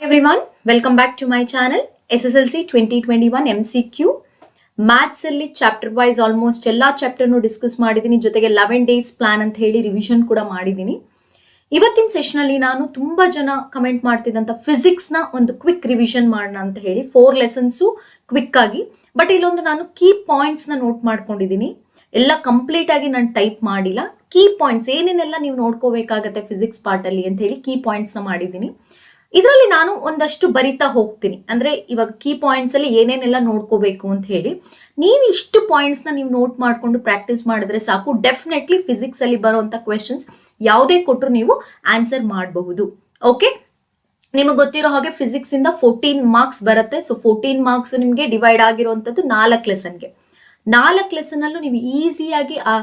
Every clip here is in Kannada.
Everyone, welcome back to my channel SSLC 2021 MCQ maths ಅಲ್ಲಿ ಚಾಪ್ಟರ್ ವೈಸ್ ಆಲ್ಮೋಸ್ಟ್ ಎಲ್ಲಾ ಚಾಪ್ಟರ್ನು ಡಿಸ್ಕಸ್ ಮಾಡಿದ್ದೀನಿ. ಜೊತೆಗೆ 11 ಡೇಸ್ ಪ್ಲಾನ್ ಅಂತ ಹೇಳಿ ರಿವಿಷನ್ ಕೂಡ ಮಾಡಿದ್ದೀನಿ. ಇವತ್ತಿನ ಸೆಷನ್ ಅಲ್ಲಿ ನಾನು ತುಂಬಾ ಜನ ಕಮೆಂಟ್ ಮಾಡ್ತಿದ್ದಂತ ಫಿಸಿಕ್ಸ್ ನ ಒಂದು ಕ್ವಿಕ್ ರಿವಿಷನ್ ಮಾಡೋಣ ಅಂತ ಹೇಳಿ 4 ಲೆಸನ್ಸ್ ಕ್ವಿಕ್ ಆಗಿ. ಬಟ್ ಇಲ್ಲೊಂದು ನಾನು ಕೀ ಪಾಯಿಂಟ್ಸ್ ನ ನೋಟ್ ಮಾಡ್ಕೊಂಡಿದ್ದೀನಿ. ಎಲ್ಲ ಕಂಪ್ಲೀಟ್ ಆಗಿ ನಾನು ಟೈಪ್ ಮಾಡಿಲ್ಲ. ಕೀ ಪಾಯಿಂಟ್ಸ್ ಏನೇನೆಲ್ಲ ನೀವು ನೋಡ್ಕೋಬೇಕಾಗತ್ತೆ ಫಿಸಿಕ್ಸ್ ಪಾರ್ಟ್ ಅಲ್ಲಿ ಅಂತ ಹೇಳಿ ಕೀ ಪಾಯಿಂಟ್ಸ್ ನ ಮಾಡಿದ್ದೀನಿ. ಇದರಲ್ಲಿ ನಾನು ಒಂದಷ್ಟು ಬರಿತಾ ಹೋಗ್ತೀನಿ. ಅಂದ್ರೆ ಇವಾಗ ಕೀ ಪಾಯಿಂಟ್ಸ್ ಅಲ್ಲಿ ಏನೇನೆಲ್ಲ ನೋಡ್ಕೋಬೇಕು ಅಂತ ಹೇಳಿ ನೀವು ಇಷ್ಟು ಪಾಯಿಂಟ್ಸ್ ನ ನೀವು ನೋಟ್ ಮಾಡ್ಕೊಂಡು ಪ್ರಾಕ್ಟೀಸ್ ಮಾಡಿದ್ರೆ ಸಾಕು. ಡೆಫಿನೆಟ್ಲಿ ಫಿಸಿಕ್ಸ್ ಅಲ್ಲಿ ಬರುವಂತ ಕ್ವೆಶನ್ಸ್ ಯಾವುದೇ ಕೊಟ್ಟರು ನೀವು ಆನ್ಸರ್ ಮಾಡಬಹುದು. ಓಕೆ, ನಿಮಗೆ ಗೊತ್ತಿರೋ ಹಾಗೆ ಫಿಸಿಕ್ಸ್ ಇಂದ 14 ಮಾರ್ಕ್ಸ್ ಬರುತ್ತೆ. ಸೊ 14 ಮಾರ್ಕ್ಸ್ ನಿಮಗೆ ಡಿವೈಡ್ ಆಗಿರುವಂತದ್ದು 4 ಲೆಸನ್ಗೆ. 4 ಲೆಸನ್ ಅಲ್ಲೂ ನೀವು ಈಸಿಯಾಗಿ ಆ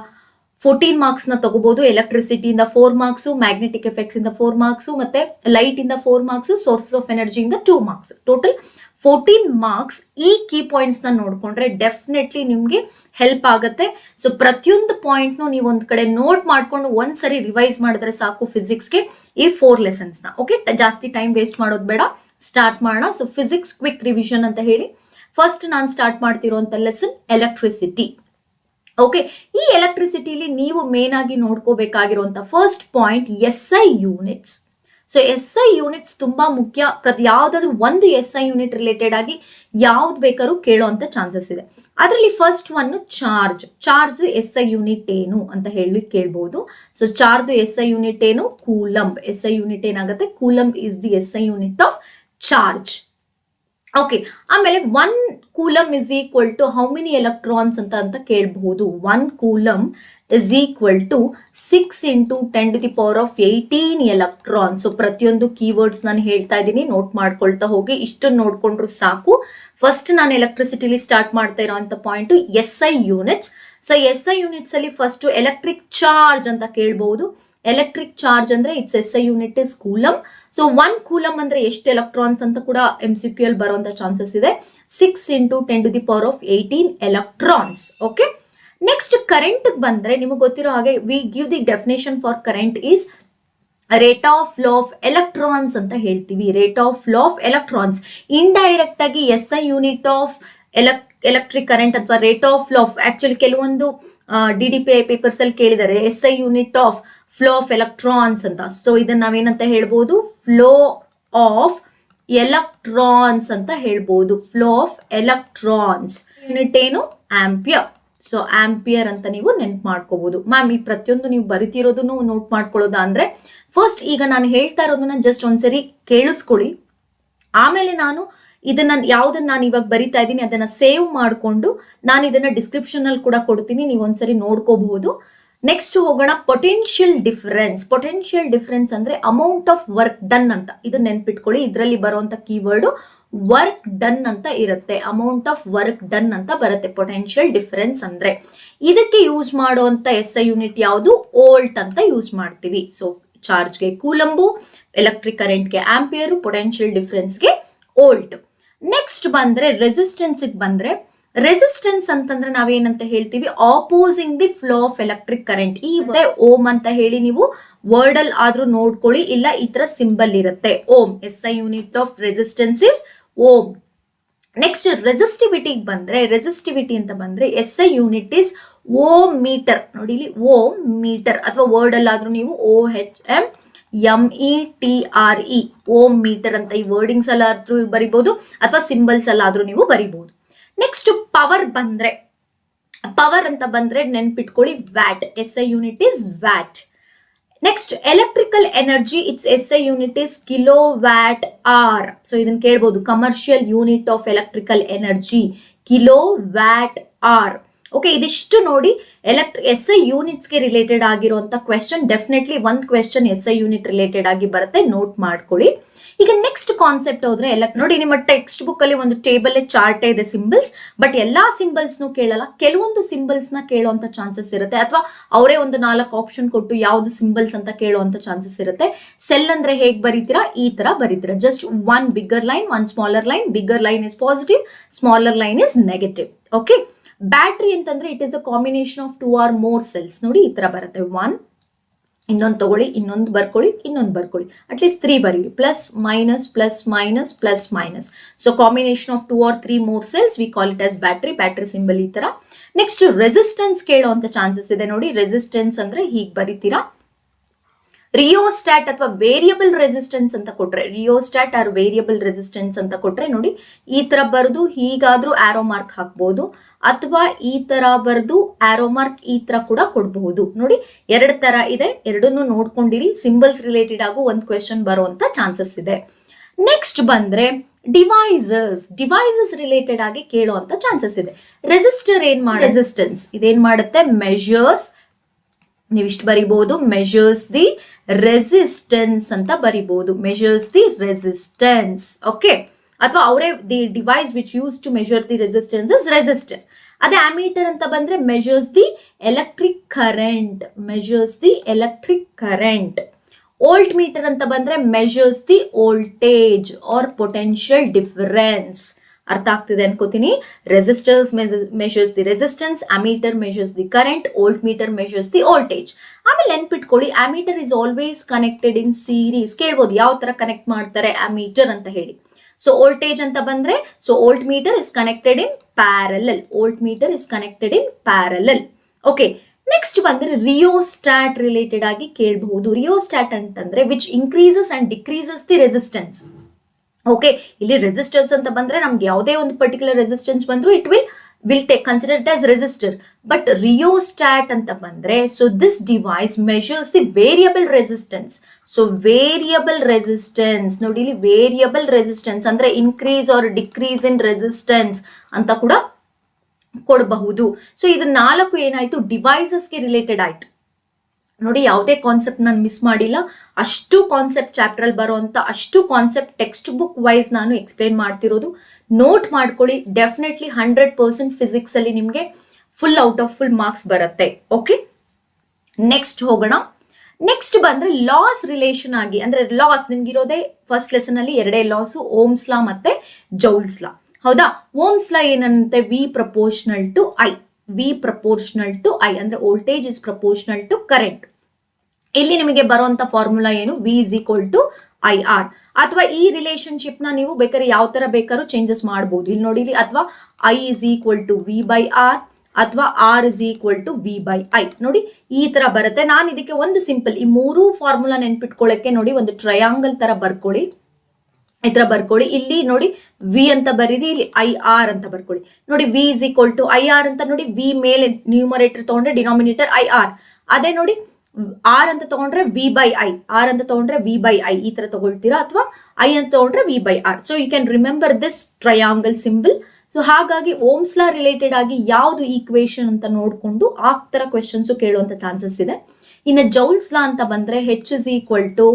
14 ಮಾರ್ಕ್ಸ್ ನ ತಗೋಬಹುದು. ಎಲೆಕ್ಟ್ರಿಸಿಟಿ ಇಂದ 4 ಮಾರ್ಕ್ಸ್, ಮ್ಯಾಗ್ನೆಟಿಕ್ ಎಫೆಕ್ಟ್ಸ್ ಇಂದ 4 ಮಾರ್ಕ್ಸ್, ಮತ್ತೆ ಲೈಟ್ ಇಂದ 4 ಮಾರ್ಕ್ಸ್, ಸೋರ್ಸಸ್ ಆಫ್ ಎನರ್ಜಿ ಇಂದ 2 ಮಾರ್ಕ್ಸ್. Total 14 marks. ಈ ಕೀ ಪಾಯಿಂಟ್ಸ್ ನ ನೋಡ್ಕೊಂಡ್ರೆ ಡೆಫಿನೆಟ್ಲಿ ನಿಮ್ಗೆ ಹೆಲ್ಪ್ ಆಗುತ್ತೆ. ಸೊ ಪ್ರತಿಯೊಂದು ಪಾಯಿಂಟ್ ನೀವು ಒಂದ್ ಕಡೆ ನೋಟ್ ಮಾಡ್ಕೊಂಡು ಒಂದ್ಸರಿ ರಿವೈಸ್ ಮಾಡಿದ್ರೆ ಸಾಕು ಫಿಸಿಕ್ಸ್ಗೆ ಈ 4 ಲೆಸನ್ಸ್ ನ. ಓಕೆ, ಜಾಸ್ತಿ ಟೈಮ್ ವೇಸ್ಟ್ ಮಾಡೋದು ಬೇಡ, ಸ್ಟಾರ್ಟ್ ಮಾಡೋಣ. ಸೊ ಫಿಸಿಕ್ಸ್ ಕ್ವಿಕ್ ರಿವಿಷನ್ ಅಂತ ಹೇಳಿ ಫಸ್ಟ್ ನಾನು ಸ್ಟಾರ್ಟ್ ಮಾಡ್ತಿರುವಂತ ಲೆಸನ್ ಎಲೆಕ್ಟ್ರಿಸಿಟಿ. ಓಕೆ, ಈ ಎಲೆಕ್ಟ್ರಿಸಿಟಿಲಿ ನೀವು ಮೇನ್ ಆಗಿ ನೋಡ್ಕೋಬೇಕಾಗಿರುವಂತ first point SI units. So SI units ತುಂಬಾ ಮುಖ್ಯ. ಯಾವ್ದಾದ್ರು ಒಂದು SI ಯೂನಿಟ್ ರಿಲೇಟೆಡ್ ಆಗಿ ಯಾವ್ದು ಬೇಕಾದ್ರೂ ಕೇಳೋಂತ ಚಾನ್ಸಸ್ ಇದೆ. ಅದರಲ್ಲಿ first one charge SI unit ಏನು ಅಂತ ಹೇಳಿ ಕೇಳ್ಬಹುದು. ಸೊ ಚಾರ್ಜ್ SI ಯೂನಿಟ್ ಏನು? ಕೂಲಂಬ್. SI ಯೂನಿಟ್ ಏನಾಗುತ್ತೆ? Coulomb is the SI unit of charge. Okay, ಆಮೇಲೆ 1 coulomb is equal to how many electrons ಅಂತ ಕೇಳಬಹುದು. 1 coulomb is equal to 6 × 10⁻18 electron. So ಪ್ರತಿಯೊಂದು ಕೀವರ್ಡ್ಸ್ ನಾನು ಹೇಳ್ತಾ ಇದ್ದೀನಿ, ನೋಟ್ ಮಾಡ್ಕೊಳ್ತಾ ಹೋಗಿ. ಇಷ್ಟನ್ನು ನೋಡ್ಕೊಂಡ್ರು ಸಾಕು. ಫಸ್ಟ್ ನಾನು ಎಲೆಕ್ಟ್ರಿಸಿಟಿಲಿ ಸ್ಟಾರ್ಟ್ ಮಾಡ್ತಾ ಇರೋಂಥ point SI units. So SI units ಅಲ್ಲಿ ಫಸ್ಟ್ ಎಲೆಕ್ಟ್ರಿಕ್ ಚಾರ್ಜ್ ಅಂತ ಕೇಳಬಹುದು. ಎಲೆಕ್ಟ್ರಿಕ್ ಚಾರ್ಜ್ ಅಂದ್ರೆ it's SI unit is coulomb. So 1 coulomb ಅಂದ್ರೆ ಎಷ್ಟು ಎಲೆಕ್ಟ್ರಾನ್ಸ್ ಅಂತ ಕೂಡ MCQ ಅಲ್ಲಿ ಬರುವಂತ ಚಾನ್ಸಸ್ ಇದೆ. 6 × 10⁻18 ಎಲೆಕ್ಟ್ರಾನ್ಸ್. ಓಕೆ, ನೆಕ್ಸ್ಟ್ ಕರೆಂಟ್ ಬಂದ್ರೆ ನಿಮಗೆ ಗೊತ್ತಿರೋ ಹಾಗೆ we give the definition for current is rate of flow of electrons ಅಂತ ಹೇಳ್ತೀವಿ. Rate of flow of electrons. Indirect ಆಗಿ SI unit of electric current ಅಥವಾ rate of flow of, actually ಕೆಲವೊಂದು DDPI ಪೇಪರ್ಸ್ ಅಲ್ಲಿ ಕೇಳಿದ್ದಾರೆ SI unit of flow of electrons ಅಂತ. ಸೊ ಇದನ್ನ ನಾವೇನಂತ ಹೇಳ್ಬೋದು? ಫ್ಲೋ ಆಫ್ ಎಲೆಕ್ಟ್ರಾನ್ಸ್ ಅಂತ ಹೇಳ್ಬೋದು. ಫ್ಲೋ ಆಫ್ ಎಲೆಕ್ಟ್ರಾನ್ಸ್ ಯೂನಿಟ್ ಏನು? ಆಂಪಿಯರ್. ಸೊ ಆಂಪಿಯರ್ ಅಂತ ನೀವು ನೆನ್ಪು ಮಾಡ್ಕೋಬಹುದು. ಮ್ಯಾಮ್ ಈ ಪ್ರತಿಯೊಂದು ನೀವು ಬರಿತಿರೋದನ್ನು ನೋಟ್ ಮಾಡ್ಕೊಳ್ಳೋದಾ ಅಂದ್ರೆ ಫಸ್ಟ್ ಈಗ ನಾನು ಹೇಳ್ತಾ ಇರೋದನ್ನ ಜಸ್ಟ್ ಒಂದ್ಸರಿ ಕೇಳಿಸ್ಕೊಳ್ಳಿ. ಆಮೇಲೆ ನಾನು ಇದನ್ನ ಯಾವ್ದನ್ನ ನಾನು ಇವಾಗ ಬರಿತಾ ಇದ್ದೀನಿ ಅದನ್ನ ಸೇವ್ ಮಾಡಿಕೊಂಡು ನಾನು ಇದನ್ನ ಡಿಸ್ಕ್ರಿಪ್ಷನ್ ಅಲ್ಲಿ ಕೂಡ ಕೊಡ್ತೀನಿ, ನೀವು ಒಂದ್ಸರಿ ನೋಡ್ಕೋಬಹುದು. ನೆಕ್ಸ್ಟ್ ಹೋಗೋಣ ಪೊಟೆನ್ಷಿಯಲ್ ಡಿಫರೆನ್ಸ್. ಪೊಟೆನ್ಷಿಯಲ್ ಡಿಫರೆನ್ಸ್ ಅಂದ್ರೆ ಅಮೌಂಟ್ ಆಫ್ ವರ್ಕ್ ಡನ್ ಅಂತ. ಇದನ್ನ ನೆನ್ಪಿಟ್ಕೊಳ್ಳಿ. ಇದರಲ್ಲಿ ಬರುವಂತ ಕೀವರ್ಡ್ ವರ್ಕ್ ಡನ್ ಅಂತ ಇರುತ್ತೆ. ಅಮೌಂಟ್ ಆಫ್ ವರ್ಕ್ ಡನ್ ಅಂತ ಬರುತ್ತೆ ಪೊಟೆನ್ಷಿಯಲ್ ಡಿಫರೆನ್ಸ್ ಅಂದ್ರೆ. ಇದಕ್ಕೆ ಯೂಸ್ ಮಾಡುವಂತ SI ಯೂನಿಟ್ ಯಾವುದು? ವೋಲ್ಟ್ ಅಂತ ಯೂಸ್ ಮಾಡ್ತೀವಿ. ಸೊ ಚಾರ್ಜ್ಗೆ ಕೂಲಂಬು, ಎಲೆಕ್ಟ್ರಿಕ್ ಕರೆಂಟ್ಗೆ ಆಂಪಿಯರ್, ಪೊಟೆನ್ಷಿಯಲ್ ಡಿಫರೆನ್ಸ್ಗೆ ವೋಲ್ಟ್. ನೆಕ್ಸ್ಟ್ ಬಂದ್ರೆ ರೆಸಿಸ್ಟೆನ್ಸ್ ಬಂದ್ರೆ ರೆಸಿಸ್ಟೆನ್ಸ್ ಅಂತಂದ್ರೆ ನಾವೇನಂತ ಹೇಳ್ತೀವಿ? Opposing the flow of electric current. ಈ ಓಮ್ ಅಂತ ಹೇಳಿ ನೀವು ವರ್ಡ್ ಅಲ್ಲಿ ಆದ್ರೂ ನೋಡ್ಕೊಳ್ಳಿ, ಇಲ್ಲ ಈ ತರ ಸಿಂಬಲ್ ಇರುತ್ತೆ ohm. SI unit of resistance is ohm. Next resistivity ಬಂದ್ರೆ, ರೆಸಿಸ್ಟಿವಿಟಿ ಅಂತ ಬಂದ್ರೆ SI unit is ohm meter. ನೋಡಿ ಇಲ್ಲಿ ಓಮ್ ಮೀಟರ್, ಅಥವಾ ವರ್ಡ್ ಅಲ್ಲಿ ಆದ್ರೂ ನೀವು OHMMETRE ಓಮ್ ಮೀಟರ್ ಅಂತ ಈ ವರ್ಡಿಂಗ್ಸ್ ಎಲ್ಲ ಬರಿಬಹುದು, ಅಥವಾ ಸಿಂಬಲ್ಸ್ ಎಲ್ಲ ಆದ್ರೂ ನೀವು ಬರಿಬಹುದು. ನೆಕ್ಸ್ಟ್ ಪವರ್ ಬಂದ್ರೆ, ಪವರ್ ಅಂತ ಬಂದ್ರೆ ನೆನ್ಪಿಟ್ಕೊಳ್ಳಿ watt. SI unit is watt. Next electrical energy, it's SI unit is kilo watt hour. So ಇದನ್ನ ಕೇಳ್ಬೋದು. Commercial unit of electrical energy kilo watt hour. Okay, ಇದಿಷ್ಟು ನೋಡಿ SI ಯೂನಿಟ್ಸ್ ಗೆ ರಿಲೇಟೆಡ್ ಆಗಿರುವಂತ ಕ್ವೆಶನ್. ಡೆಫಿನೆಟ್ಲಿ ಒಂದು ಕ್ವೆಶನ್ SI ಯೂನಿಟ್ ರಿಲೇಟೆಡ್ ಆಗಿ ಬರುತ್ತೆ, ನೋಟ್ ಮಾಡ್ಕೊಳ್ಳಿ. ಈಗ ನೆಕ್ಸ್ಟ್ ಕಾನ್ಸೆಪ್ಟ್ ಹೋದ್ರೆ ನೋಡಿ ನಿಮ್ಮ ಟೆಕ್ಸ್ಟ್ ಬುಕ್ ಅಲ್ಲಿ ಒಂದು ಟೇಬಲ್ ಚಾರ್ಟ್ ಇದೆ ಸಿಂಬಲ್ಸ್. ಬಟ್ ಎಲ್ಲಾ ಸಿಂಬಲ್ಸ್ ಕೇಳಲ್ಲ, ಕೆಲವೊಂದು ಸಿಂಬಲ್ಸ್ ನ ಕೇಳುವಂತ ಚಾನ್ಸಸ್ ಇರುತ್ತೆ, ಅಥವಾ ಅವರೇ ಒಂದು 4 ಆಪ್ಷನ್ ಕೊಟ್ಟು ಯಾವ್ದು ಸಿಂಬಲ್ಸ್ ಅಂತ ಕೇಳುವಂತ ಚಾನ್ಸಸ್ ಇರುತ್ತೆ. ಸೆಲ್ ಅಂದ್ರೆ ಹೇಗ್ ಬರೀತೀರಾ? ಈ ತರ ಬರೀತೀರಾ. Just 1 bigger line, 1 smaller line. Bigger line is positive, smaller line is negative. Okay, battery ಅಂತಂದ್ರೆ it is a combination of 2 or more cells. ನೋಡಿ ಈ ತರ ಬರುತ್ತೆ. 1 ಇನ್ನೊಂದು ತಗೊಳ್ಳಿ, ಇನ್ನೊಂದು ಬರ್ಕೊಳ್ಳಿ, ಇನ್ನೊಂದು ಬರ್ಕೊಳ್ಳಿ, ಅಟ್ಲೀಸ್ಟ್ 3 ಬರೀರಿ, plus minus plus minus plus minus. So combination of 2 or 3 more cells V call it as battery symbol ಈ ತರ. ನೆಕ್ಸ್ಟ್ ರೆಸಿಸ್ಟೆನ್ಸ್ ಕೇಳುವಂತ ಚಾನ್ಸಸ್ ಇದೆ ನೋಡಿ. ರೆಸಿಸ್ಟೆನ್ಸ್ ಅಂದ್ರೆ ಹೀಗೆ ಬರೀತೀರಾ. ರಿಯೋಸ್ಟಾಟ್ ಅಥವಾ ವೇರಿಯಬಲ್ ರೆಸಿಸ್ಟೆನ್ಸ್ ಅಂತ ಕೊಟ್ರೆ, ರಿಯೋಸ್ಟಾಟ್ ಆರ್ ವೇರಿಯಬಲ್ ರೆಸಿಸ್ಟೆನ್ಸ್ ಅಂತ ಕೊಟ್ರೆ ನೋಡಿ, ಈ ತರ ಬರೆದು ಹೀಗಾದ್ರೂ ಆರೋ ಮಾರ್ಕ್ ಹಾಕ್ಬಹುದು, ಅಥವಾ ಈ ತರ ಬರೆದು ಆರೋ ಮಾರ್ಕ್ ಈ ತರ ಕೂಡ ಕೊಡಬಹುದು. ನೋಡಿ 2 ತರ ಇದೆ, ಎರಡನ್ನೂ ನೋಡ್ಕೊಂಡಿರಿ. ಸಿಂಬಲ್ಸ್ ರಿಲೇಟೆಡ್ ಆಗು ಒಂದು ಕ್ವೆಶನ್ ಬರುವಂತ ಚಾನ್ಸಸ್ ಇದೆ. ನೆಕ್ಸ್ಟ್ ಬಂದ್ರೆ ಡಿವೈಸಸ್ ರಿಲೇಟೆಡ್ ಆಗಿ ಕೇಳುವಂತ ಚಾನ್ಸಸ್ ಇದೆ. ರೆಸಿಸ್ಟರ್ ರೆಸಿಸ್ಟೆನ್ಸ್ ಇದೇನ್ ಮಾಡುತ್ತೆ, ಮೆಜರ್ಸ್, ನೀವಿಷ್ಟು ಬರಿಬಹುದು, ಮೆಜರ್ಸ್ ದಿ ರೆಸಿಸ್ಟೆನ್ಸ್ ಅಂತ ಬರಿಬಹುದು, ಮೆಜರ್ಸ್ ದಿ ರೆಸಿಸ್ಟೆನ್ಸ್. ಓಕೆ, ಅಥವಾ ಅವರೇ the device which use to measure the resistance is resistor. ಅದೇ ಆಮೀಟರ್ ಅಂತ ಬಂದ್ರೆ measures the electric current, measures the electric current. Volt meter ಅಂತ ಬಂದ್ರೆ measures the voltage or potential difference. ಅರ್ಥ ಆಗ್ತಿದೆ ಅನ್ಕೋತೀನಿ. Resistors measures the resistance, ammeter measures the current, volt metre measures the voltage. ಆಮೇಲೆ ನೆನ್ಪಿಟ್ಕೊಳ್ಳಿ, ammeter is always connected in series. ಕೇಳ್ಬೋದು ಯಾವ ತರ ಕನೆಕ್ಟ್ ಮಾಡ್ತಾರೆ ಅಮೀಟರ್ ಅಂತ ಹೇಳಿ. ಸೊ ವೋಲ್ಟೇಜ್ ಅಂತ ಬಂದ್ರೆ, so volt meter is connected in parallel, volt meter is connected in parallel. Okay, next ಬಂದ್ರೆ ರಿಯೋಸ್ಟಾಟ್ ರಿಲೇಟೆಡ್ ಆಗಿ ಕೇಳಬಹುದು. ರಿಯೋಸ್ಟಾಟ್ ಅಂತಂದ್ರೆ which increases and decreases the resistance. Okay, ಇಲ್ಲಿ ರೆಸಿಸ್ಟರ್ಸ್ ಅಂತ ಬಂದ್ರೆ ನಮ್ಗೆ ಯಾವುದೇ ಒಂದು ಪರ್ಟಿಕ್ಯುಲರ್ ರೆಸಿಸ್ಟೆನ್ಸ್ ಬಂದ್ರು it will take consider it as resistor. But rheostat ಅಂತ ಬಂದ್ರೆ, so this device measures the variable resistance. So variable resistance ನೋಡಿ, ಇಲ್ಲಿ ವೇರಿಯಬಲ್ ರೆಸಿಸ್ಟೆನ್ಸ್ ಅಂದ್ರೆ increase R decrease in resistance ಅಂತ ಕೂಡ ಕೊಡಬಹುದು. ಸೊ ಇದು 4 ಏನಾಯ್ತು, ಡಿವೈಸಸ್ಗೆ ರಿಲೇಟೆಡ್ ಆಯ್ತು ನೋಡಿ. ಯಾವುದೇ ಕಾನ್ಸೆಪ್ಟ್ ನಾನು ಮಿಸ್ ಮಾಡಿಲ್ಲ. ಅಷ್ಟು ಕಾನ್ಸೆಪ್ಟ್ ಚಾಪ್ಟರ್ ಅಲ್ಲಿ ಬರುವಂತ ಅಷ್ಟು ಕಾನ್ಸೆಪ್ಟ್ ಟೆಕ್ಸ್ಟ್ ಬುಕ್ ವೈಸ್ ನಾನು ಎಕ್ಸ್ಪ್ಲೇನ್ ಮಾಡ್ತಿರೋದು. ನೋಟ್ ಮಾಡ್ಕೊಳ್ಳಿ. ಡೆಫಿನೆಟ್ಲಿ 100% ಫಿಸಿಕ್ಸ್ ಅಲ್ಲಿ ನಿಮಗೆ full out of full marks ಬರುತ್ತೆ. ಓಕೆ, ನೆಕ್ಸ್ಟ್ ಹೋಗೋಣ. ನೆಕ್ಸ್ಟ್ ಬಂದ್ರೆ ಲಾಸ್ ರಿಲೇಷನ್ ಆಗಿ, ಅಂದ್ರೆ ಲಾಸ್ ನಿಮ್ಗಿರೋದೇ ಫಸ್ಟ್ ಲೆಸನ್ ಅಲ್ಲಿ 2 ಲಾಸ್, ಓಮ್ಸ್ ಲಾ ಮತ್ತೆ ಜೌಲ್ಸ್ ಲಾ. ಹೌದಾ, ಓಮ್ಸ್ ಲಾ ಏನಂತೆ, V proportional to I. V proportional to I ಅಂದ್ರೆ voltage is proportional to current. ಇಲ್ಲಿ ನಿಮಗೆ ಬರುವಂತ ಫಾರ್ಮುಲಾ ಏನು, V is equal to I R. ಅಥವಾ ಈ ರಿಲೇಶನ್ಶಿಪ್ ನ ನೀವು ಬೇಕಾದ್ರೆ ಯಾವ ತರ ಬೇಕಾದ್ರೂ ಚೇಂಜಸ್ ಮಾಡಬಹುದು. ಇಲ್ಲಿ ನೋಡಿ, ಅಥವಾ I is equal to V by R, ಅಥವಾ R is equal to V by I. ನೋಡಿ ಈ ತರ ಬರುತ್ತೆ. ನಾನು ಇದಕ್ಕೆ ಒಂದು ಸಿಂಪಲ್ ಈ 3 ಫಾರ್ಮುಲಾ ನೆನ್ಪಿಟ್ಕೊಳ್ಳಕ್ಕೆ ನೋಡಿ ಒಂದು ಟ್ರಯಾಂಗಲ್ ತರ ಬರ್ಕೊಳ್ಳಿ. ಈ ತರ ಬರ್ಕೊಳ್ಳಿ. ಇಲ್ಲಿ ನೋಡಿ ವಿ ಅಂತ ಬರೀರಿ, ಇಲ್ಲಿ ಐ ಆರ್ ಅಂತ ಬರ್ಕೊಳ್ಳಿ. ನೋಡಿ V is equal to I R ಅಂತ ನೋಡಿ, ವಿ ಮೇಲೆ ನ್ಯೂಮರೇಟರ್ ತಗೊಂಡ್ರೆ ಡಿನಾಮಿನೇಟರ್ ಐ ಆರ್. ಅದೇ ನೋಡಿ ಆರ್ ಅಂತ ತಗೊಂಡ್ರೆ ವಿ ಬೈ ಐ, ಆರ್ ಅಂತ ತಗೊಂಡ್ರೆ ವಿ ಬೈ ಐ ಈ ತರ ತಗೊಳ್ತೀರಾ, ಅಥವಾ ಐ ಅಂತ ತಗೊಂಡ್ರೆ V by R. So you can remember this triangle symbol. So ಹಾಗಾಗಿ ಓಮ್ಸ್ ಲಾ ರಿಲೇಟೆಡ್ ಆಗಿ ಯಾವುದು ಈಕ್ವೇಶನ್ ಅಂತ ನೋಡ್ಕೊಂಡು ಆ ತರ ಕ್ವೆಶನ್ಸ್ ಕೇಳುವಂತ ಚಾನ್ಸಸ್ ಇದೆ. ಇನ್ನು ಜೌಲ್ಸ್ ಲಾ ಅಂತ ಬಂದ್ರೆ H is equal to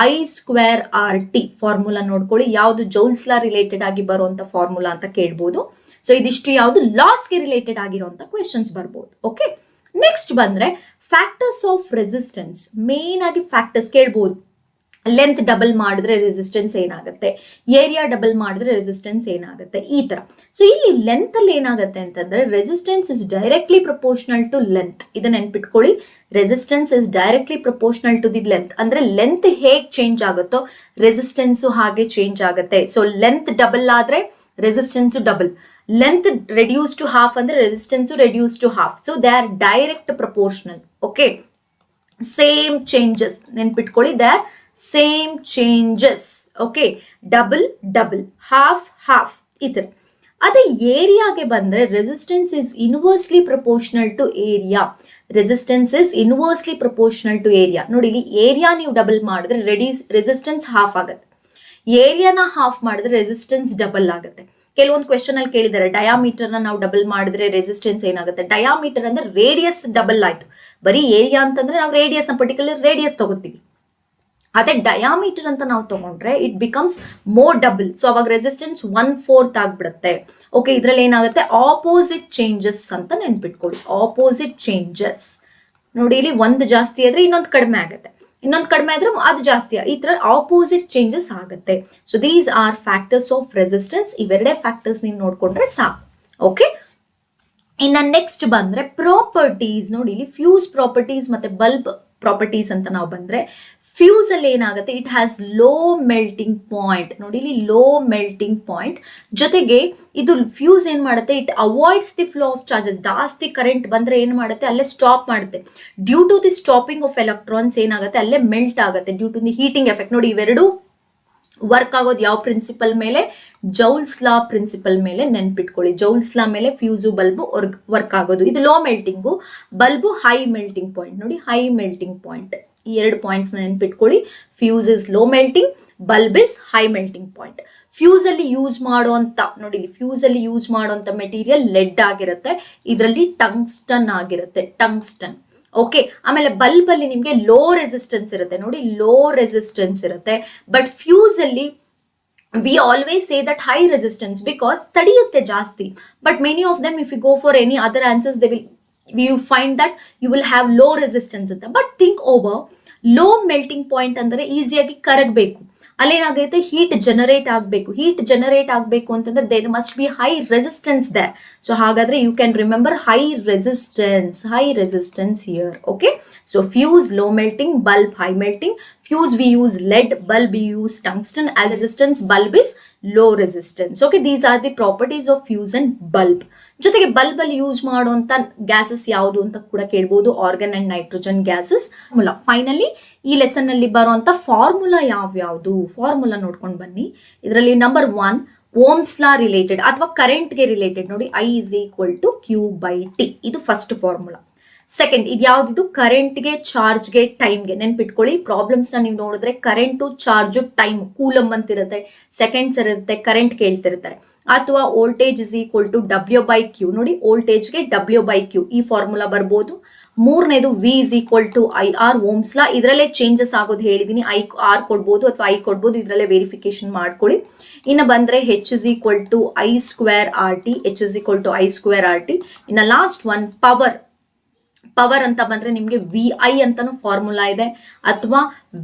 I square R T formula ನೋಡ್ಕೊಳ್ಳಿ. ಯಾವುದು ಜೌಲ್ಸ್ ಲಾ ರಿಲೇಟೆಡ್ ಆಗಿ ಬರುವಂತ ಫಾರ್ಮುಲಾ ಅಂತ ಕೇಳ್ಬೋದು. ಸೊ ಇದಿಷ್ಟು ಯಾವುದು ಲಾಸ್ಗೆ ರಿಲೇಟೆಡ್ ಆಗಿರುವಂತ ಕ್ವೆಶನ್ಸ್ ಬರ್ಬೋದು. ಓಕೆ, ನೆಕ್ಸ್ಟ್ ಬಂದ್ರೆ ಫ್ಯಾಕ್ಟರ್ಸ್ ಆಫ್ ರೆಸಿಸ್ಟೆನ್ಸ್. ಮೇನ್ ಆಗಿ ಫ್ಯಾಕ್ಟರ್ಸ್ ಕೇಳ್ಬೋದು. ಲೆಂತ್ ಡಬಲ್ ಮಾಡಿದ್ರೆ ರೆಸಿಸ್ಟೆನ್ಸ್ ಏನಾಗುತ್ತೆ, ಏರಿಯಾ ಡಬಲ್ ಮಾಡಿದ್ರೆ ರೆಸಿಸ್ಟೆನ್ಸ್ ಏನಾಗುತ್ತೆ, ಈ ತರ. ಸೊ ಇಲ್ಲಿ ಲೆಂತ್ ಅಲ್ಲಿ ಏನಾಗುತ್ತೆ ಅಂತಂದ್ರೆ resistance is directly proportional to length. ಇದನ್ನ ನೆನ್ಪಿಟ್ಕೊಳ್ಳಿ, resistance is directly proportional to the length. ಅಂದ್ರೆ ಲೆಂತ್ ಹೇಗೆ ಚೇಂಜ್ ಆಗುತ್ತೋ ರೆಸಿಸ್ಟೆನ್ಸ್ ಹಾಗೆ ಚೇಂಜ್ ಆಗುತ್ತೆ. ಸೊ ಲೆಂತ್ ಡಬಲ್ ಆದ್ರೆ resistance double, length reduce to half ಅಂದ್ರೆ resistance reduce to half. So they are direct proportional. Okay, same changes ನೆನ್ಪಿಟ್ಕೊಳ್ಳಿ, they are same changes. Okay, double double, half half ಈ ತರ. ಅದೇ ಏರಿಯಾಗೆ ಬಂದ್ರೆ resistance is inversely proportional to area. Resistance is inversely proportional to area. ನೋಡಿ ಇಲ್ಲಿ ಏರಿಯಾ ನೀವು ಡಬಲ್ ಮಾಡಿದ್ರೆ ರೆಸಿಸ್ಟೆನ್ಸ್ ಹಾಫ್ ಆಗುತ್ತೆ, ಏರಿಯಾನ ಹಾಫ್ ಮಾಡಿದ್ರೆ ರೆಸಿಸ್ಟೆನ್ಸ್ ಡಬಲ್ ಆಗುತ್ತೆ. ಕೆಲವೊಂದು ಕ್ವೆಶನ್ ಅಲ್ಲಿ ಕೇಳಿದ್ದಾರೆ ಡಯಾಮೀಟರ್ ನ ನಾವು ಡಬಲ್ ಮಾಡಿದ್ರೆ ರೆಸಿಸ್ಟೆನ್ಸ್ ಏನಾಗುತ್ತೆ. ಡಯಾಮೀಟರ್ ಅಂದ್ರೆ ರೇಡಿಯಸ್ ಡಬಲ್ ಆಯ್ತು. ಬರೀ ಏರಿಯಾ ಅಂತಂದ್ರೆ ನಾವು ರೇಡಿಯಸ್ ಪರ್ಟಿಕ್ಯುಲರ್ ರೇಡಿಯಸ್ ತಗೋತೀವಿ. ಅದೇ ಡಯಾಮೀಟರ್ ಅಂತ ನಾವು ತಗೊಂಡ್ರೆ it becomes more double. So ಅವಾಗ ರೆಸಿಸ್ಟೆನ್ಸ್ 1/4 ಆಗ್ಬಿಡುತ್ತೆ. ಓಕೆ, ಇದ್ರಲ್ಲಿ ಏನಾಗುತ್ತೆ ಆಪೋಸಿಟ್ ಚೇಂಜಸ್ ಅಂತ ನೆನ್ಪಿಟ್ಕೊಳ್ಳಿ. ಆಪೋಸಿಟ್ ಚೇಂಜಸ್ ನೋಡಿ, ಇಲ್ಲಿ ಒಂದು ಜಾಸ್ತಿ ಆದ್ರೆ ಇನ್ನೊಂದು ಕಡಿಮೆ ಆಗುತ್ತೆ, ಇನ್ನೊಂದು ಕಡಿಮೆ ಆದ್ರೆ ಅದು ಜಾಸ್ತಿ, ಈ ತರ ಆಪೋಸಿಟ್ ಚೇಂಜಸ್ ಆಗುತ್ತೆ. So these are factors of resistance. ಇವೆರಡೇ ಫ್ಯಾಕ್ಟರ್ಸ್ ನೀವು ನೋಡ್ಕೊಂಡ್ರೆ ಸಾಕು. ಓಕೆ, ಇನ್ನ ನೆಕ್ಸ್ಟ್ ಬಂದ್ರೆ ಪ್ರಾಪರ್ಟೀಸ್. ನೋಡಿ ಇಲ್ಲಿ ಫ್ಯೂಸ್ ಪ್ರಾಪರ್ಟೀಸ್ ಮತ್ತೆ ಬಲ್ಬ್ ಪ್ರಾಪರ್ಟೀಸ್ ಅಂತ ನಾವು ಬಂದ್ರೆ, ಫ್ಯೂಸ್ ಅಲ್ಲಿ ಏನಾಗುತ್ತೆ, it has low melting point. ನೋಡಿ ಇಲ್ಲಿ ಲೋ ಮೆಲ್ಟಿಂಗ್ ಪಾಯಿಂಟ್, ಜೊತೆಗೆ ಇದು ಫ್ಯೂಸ್ ಏನ್ ಮಾಡುತ್ತೆ, it avoids the flow of charges. ಜಾಸ್ತಿ ಕರೆಂಟ್ ಬಂದ್ರೆ ಏನ್ ಮಾಡುತ್ತೆ, ಅಲ್ಲೇ ಸ್ಟಾಪ್ ಮಾಡುತ್ತೆ. Due to the stopping of electrons ಏನಾಗುತ್ತೆ, ಅಲ್ಲೇ ಮೆಲ್ಟ್ ಆಗುತ್ತೆ due to the heating effect. ನೋಡಿ ಇವೆರಡು ವರ್ಕ್ ಆಗೋದು ಯಾವ ಪ್ರಿನ್ಸಿಪಲ್ ಮೇಲೆ, ಜೌಲ್ಸ್ ಲಾ ಪ್ರಿನ್ಸಿಪಲ್ ಮೇಲೆ ನೆನ್ಪಿಟ್ಕೊಳ್ಳಿ. ಜೌಲ್ಸ್ ಲಾ ಮೇಲೆ ಫ್ಯೂಸು ಬಲ್ಬು ವರ್ಕ್ ಆಗೋದು. ಇದು low melting, bulb high melting point. ನೋಡಿ ಹೈ ಮೆಲ್ಟಿಂಗ್ ಪಾಯಿಂಟ್, ಈ ಎರಡು ಪಾಯಿಂಟ್ಸ್ ನೆನ್ಪಿಟ್ಕೊಳ್ಳಿ. Fuse is low melting, bulb is high melting point. Fuse ಅಲ್ಲಿ ಯೂಸ್ ಮಾಡುವಂತ, ನೋಡಿ ಫ್ಯೂಸ್ ಅಲ್ಲಿ ಯೂಸ್ ಮಾಡುವಂತ ಮೆಟೀರಿಯಲ್ ಲೆಡ್ ಆಗಿರುತ್ತೆ, ಇದರಲ್ಲಿ ಟಂಗ್ಸ್ಟನ್ ಆಗಿರುತ್ತೆ, ಟಂಗ್ಸ್ಟನ್. ಓಕೆ, ಆಮೇಲೆ ಬಲ್ಬ್ ಅಲ್ಲಿ ನಿಮ್ಗೆ ಲೋ ರೆಸಿಸ್ಟೆನ್ಸ್ ಇರುತ್ತೆ. ನೋಡಿ ಲೋ ರೆಸಿಸ್ಟೆನ್ಸ್ ಇರುತ್ತೆ. ಬಟ್ ಫ್ಯೂಸ್ ಅಲ್ಲಿ we always say that high resistance because ತಡೆಯುತ್ತೆ ಜಾಸ್ತಿ. But many of them if you go for any other answers they will you find that you will have low resistance ಅಂತ. But think over, low melting point ಅಂದರೆ ಈಸಿಯಾಗಿ ಕರಗಬೇಕು, ಅಲ್ಲೇನಾಗೈತೆ ಹೀಟ್ ಜನರೇಟ್ ಆಗಬೇಕು. ಹೀಟ್ ಜನರೇಟ್ ಆಗಬೇಕು ಅಂತಂದ್ರೆ there must be high resistance there. So ಹಾಗಾದ್ರೆ you can remember high resistance here. Okay, so fuse low melting, bulb high melting. Fuse we use lead, bulb we use tungsten. As resistance, bulb is low resistance. Okay, these are the properties of fuse and bulb. ಜೊತೆಗೆ ಬಲ್ಬ್ ಅಲ್ಲಿ ಯೂಸ್ ಮಾಡುವಂತ ಗ್ಯಾಸಸ್ ಯಾವುದು ಅಂತ ಕೂಡ ಕೇಳಬಹುದು, organ and nitrogen gases. Finally ಈ ಲೆಸನ್ ಅಲ್ಲಿ ಬರುವಂತ ಫಾರ್ಮುಲಾ ಯಾವ್ಯಾವುದು, ಫಾರ್ಮುಲಾ ನೋಡ್ಕೊಂಡು ಬನ್ನಿ. ಇದರಲ್ಲಿ ನಂಬರ್ 1 ಓಮ್ಸ್ ಲಾ ರಿಲೇಟೆಡ್ ಅಥವಾ ಕರೆಂಟ್ ಗೆ ರಿಲೇಟೆಡ್. ನೋಡಿ I is equal to Q/T, ಇದು ಫಸ್ಟ್ ಫಾರ್ಮುಲಾ. ಸೆಕೆಂಡ್, ಇದು ಯಾವ್ದಿದು, ಕರೆಂಟ್ಗೆ, ಚಾರ್ಜ್ಗೆ, ಟೈಮ್ಗೆ. ನೆನ್ಪಿಟ್ಕೊಳ್ಳಿ, ಪ್ರಾಬ್ಲಮ್ಸ್ ನ ನೀವು ನೋಡಿದ್ರೆ ಕರೆಂಟು, ಚಾರ್ಜ್, ಟೈಮ್, ಕೂಲಮ್ ಅಂತಿರುತ್ತೆ, ಸೆಕೆಂಡ್ಸ್ ಇರುತ್ತೆ, ಕರೆಂಟ್ ಕೇಳ್ತಿರ್ತಾರೆ. ಅಥವಾ voltage is equal to W/Q. ನೋಡಿ ವೋಲ್ಟೇಜ್ಗೆ W/Q ಈ ಫಾರ್ಮುಲಾ ಬರ್ಬೋದು. ಮೂರನೇದು V is equal to IR, ohm's law. ಇದರಲ್ಲೇ ಚೇಂಜಸ್ ಆಗೋದು ಹೇಳಿದೀನಿ, R ಕೊಡ್ಬೋದು ಅಥವಾ I ಕೊಡ್ಬೋದು, ಇದರಲ್ಲೇ ವೆರಿಫಿಕೇಶನ್ ಮಾಡ್ಕೊಳ್ಳಿ. ಇನ್ನು ಬಂದ್ರೆ H is equal to I²RT, H is equal to I²RT. ಇನ್ನು ಲಾಸ್ಟ್ ಒನ್ ಪವರ್ ಅಂತ ಬಂದ್ರೆ ನಿಮ್ಗೆ VI ಅಂತಾನು ಫಾರ್ಮುಲಾ ಇದೆ, ಅಥವಾ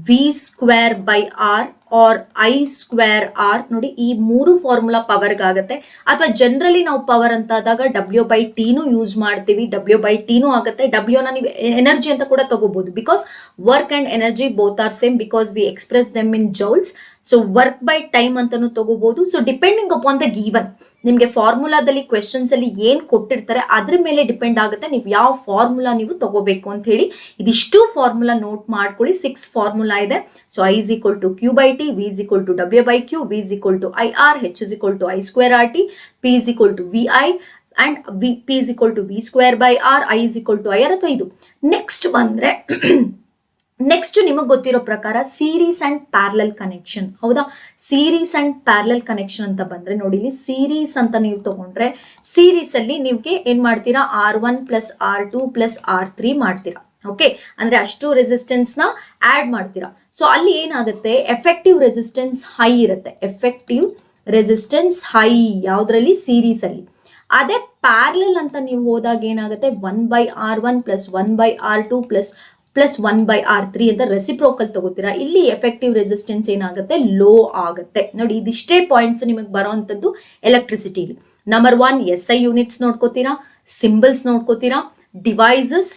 V²/R ಆರ್ I²R. ನೋಡಿ ಈ ಮೂರು ಫಾರ್ಮುಲಾ ಪವರ್ಗಾಗತ್ತೆ. ಅಥವಾ ಜನರಲಿ ನಾವು ಪವರ್ ಅಂತ ಆದಾಗ W/T ಯೂಸ್ ಮಾಡ್ತೀವಿ, W/T ಆಗುತ್ತೆ. W ನ ನೀವು ಎನರ್ಜಿ ಅಂತ ಕೂಡ ತಗೋಬಹುದು, because work and energy both are same because we express them in joules. So work by time ಅಂತಾನು ತಗೋಬಹುದು. So depending upon the given, ನಿಮ್ಗೆ ಫಾರ್ಮುಲಾದಲ್ಲಿ ಕ್ವೆಶನ್ಸ್ ಅಲ್ಲಿ ಏನ್ ಕೊಟ್ಟಿರ್ತಾರೆ ಅದ್ರ ಮೇಲೆ ಡಿಪೆಂಡ್ ಆಗುತ್ತೆ ನೀವು ಯಾವ ಫಾರ್ಮುಲಾ ನೀವು ತಗೋಬೇಕು ಅಂತ ಹೇಳಿ. ಇದಿಷ್ಟು ಫಾರ್ಮುಲಾ ನೋಟ್ ಮಾಡ್ಕೊಳ್ಳಿ. 6 ಫಾರ್ಮುಲಾ ಇದೆ. So I is equal to Q/T, V is equal to W/Q, V is equal to IR, H is equal to I²RT, P is equal to VI and P is equal to V²/R, I is equal to IR. ಅಥವಾ ಇದು ನೆಕ್ಸ್ಟ್ ಬಂದ್ರೆ ನೆಕ್ಸ್ಟ್ ನಿಮಗೆ ಗೊತ್ತಿರೋ ಪ್ರಕಾರ ಸೀರೀಸ್ ಅಂಡ್ ಪ್ಯಾರಲಲ್ ಕನೆಕ್ಷನ್. ಹೌದಾ, ಸೀರೀಸ್ ಅಂಡ್ ಪ್ಯಾರಲಲ್ ಕನೆಕ್ಷನ್ ಅಂತ ಬಂದ್ರೆ ನೋಡಿ, ಇಲ್ಲಿ ಸೀರೀಸ್ ಅಂತ ನೀವು ತಗೊಂಡ್ರೆ ಸೀರೀಸ್ ಅಲ್ಲಿ ನೀವ್ಗೆ ಏನ್ ಮಾಡ್ತೀರಾ, R1 + R2 + R3 ಮಾಡ್ತೀರಾ. ಓಕೆ, ಅಂದ್ರೆ ಅಷ್ಟು ರೆಸಿಸ್ಟೆನ್ಸ್ ನ ಆಡ್ ಮಾಡ್ತೀರಾ. ಸೊ ಅಲ್ಲಿ ಏನಾಗುತ್ತೆ, ಎಫೆಕ್ಟಿವ್ ರೆಸಿಸ್ಟೆನ್ಸ್ ಹೈ ಇರುತ್ತೆ. ಎಫೆಕ್ಟಿವ್ ರೆಸಿಸ್ಟೆನ್ಸ್ ಹೈ ಯಾವ್ದ್ರಲ್ಲಿ, ಸೀರೀಸ್ ಅಲ್ಲಿ. ಅದೇ ಪ್ಯಾರಲಲ್ ಅಂತ ನೀವು ಹೋದಾಗ ಏನಾಗುತ್ತೆ, 1/R1 + 1/R2 + 1/R3 ಅಂತ ರೆಸಿಪ್ರೋಕಲ್ ತಗೋತೀರಾ. ಇಲ್ಲಿ ಎಫೆಕ್ಟಿವ್ ರೆಸಿಸ್ಟೆನ್ಸ್ ಏನಾಗುತ್ತೆ, ಲೋ ಆಗುತ್ತೆ. ನೋಡಿ ಇದಿಷ್ಟೇ ಪಾಯಿಂಟ್ಸ್ ನಿಮಗೆ ಬರೋವಂಥದ್ದು ಎಲೆಕ್ಟ್ರಿಸಿಟಿಲಿ. ನಂಬರ್ 1 SI ಯೂನಿಟ್ಸ್ ನೋಡ್ಕೋತೀರಾ, ಸಿಂಬಲ್ಸ್ ನೋಡ್ಕೋತೀರಾ, ಡಿವೈಸಸ್,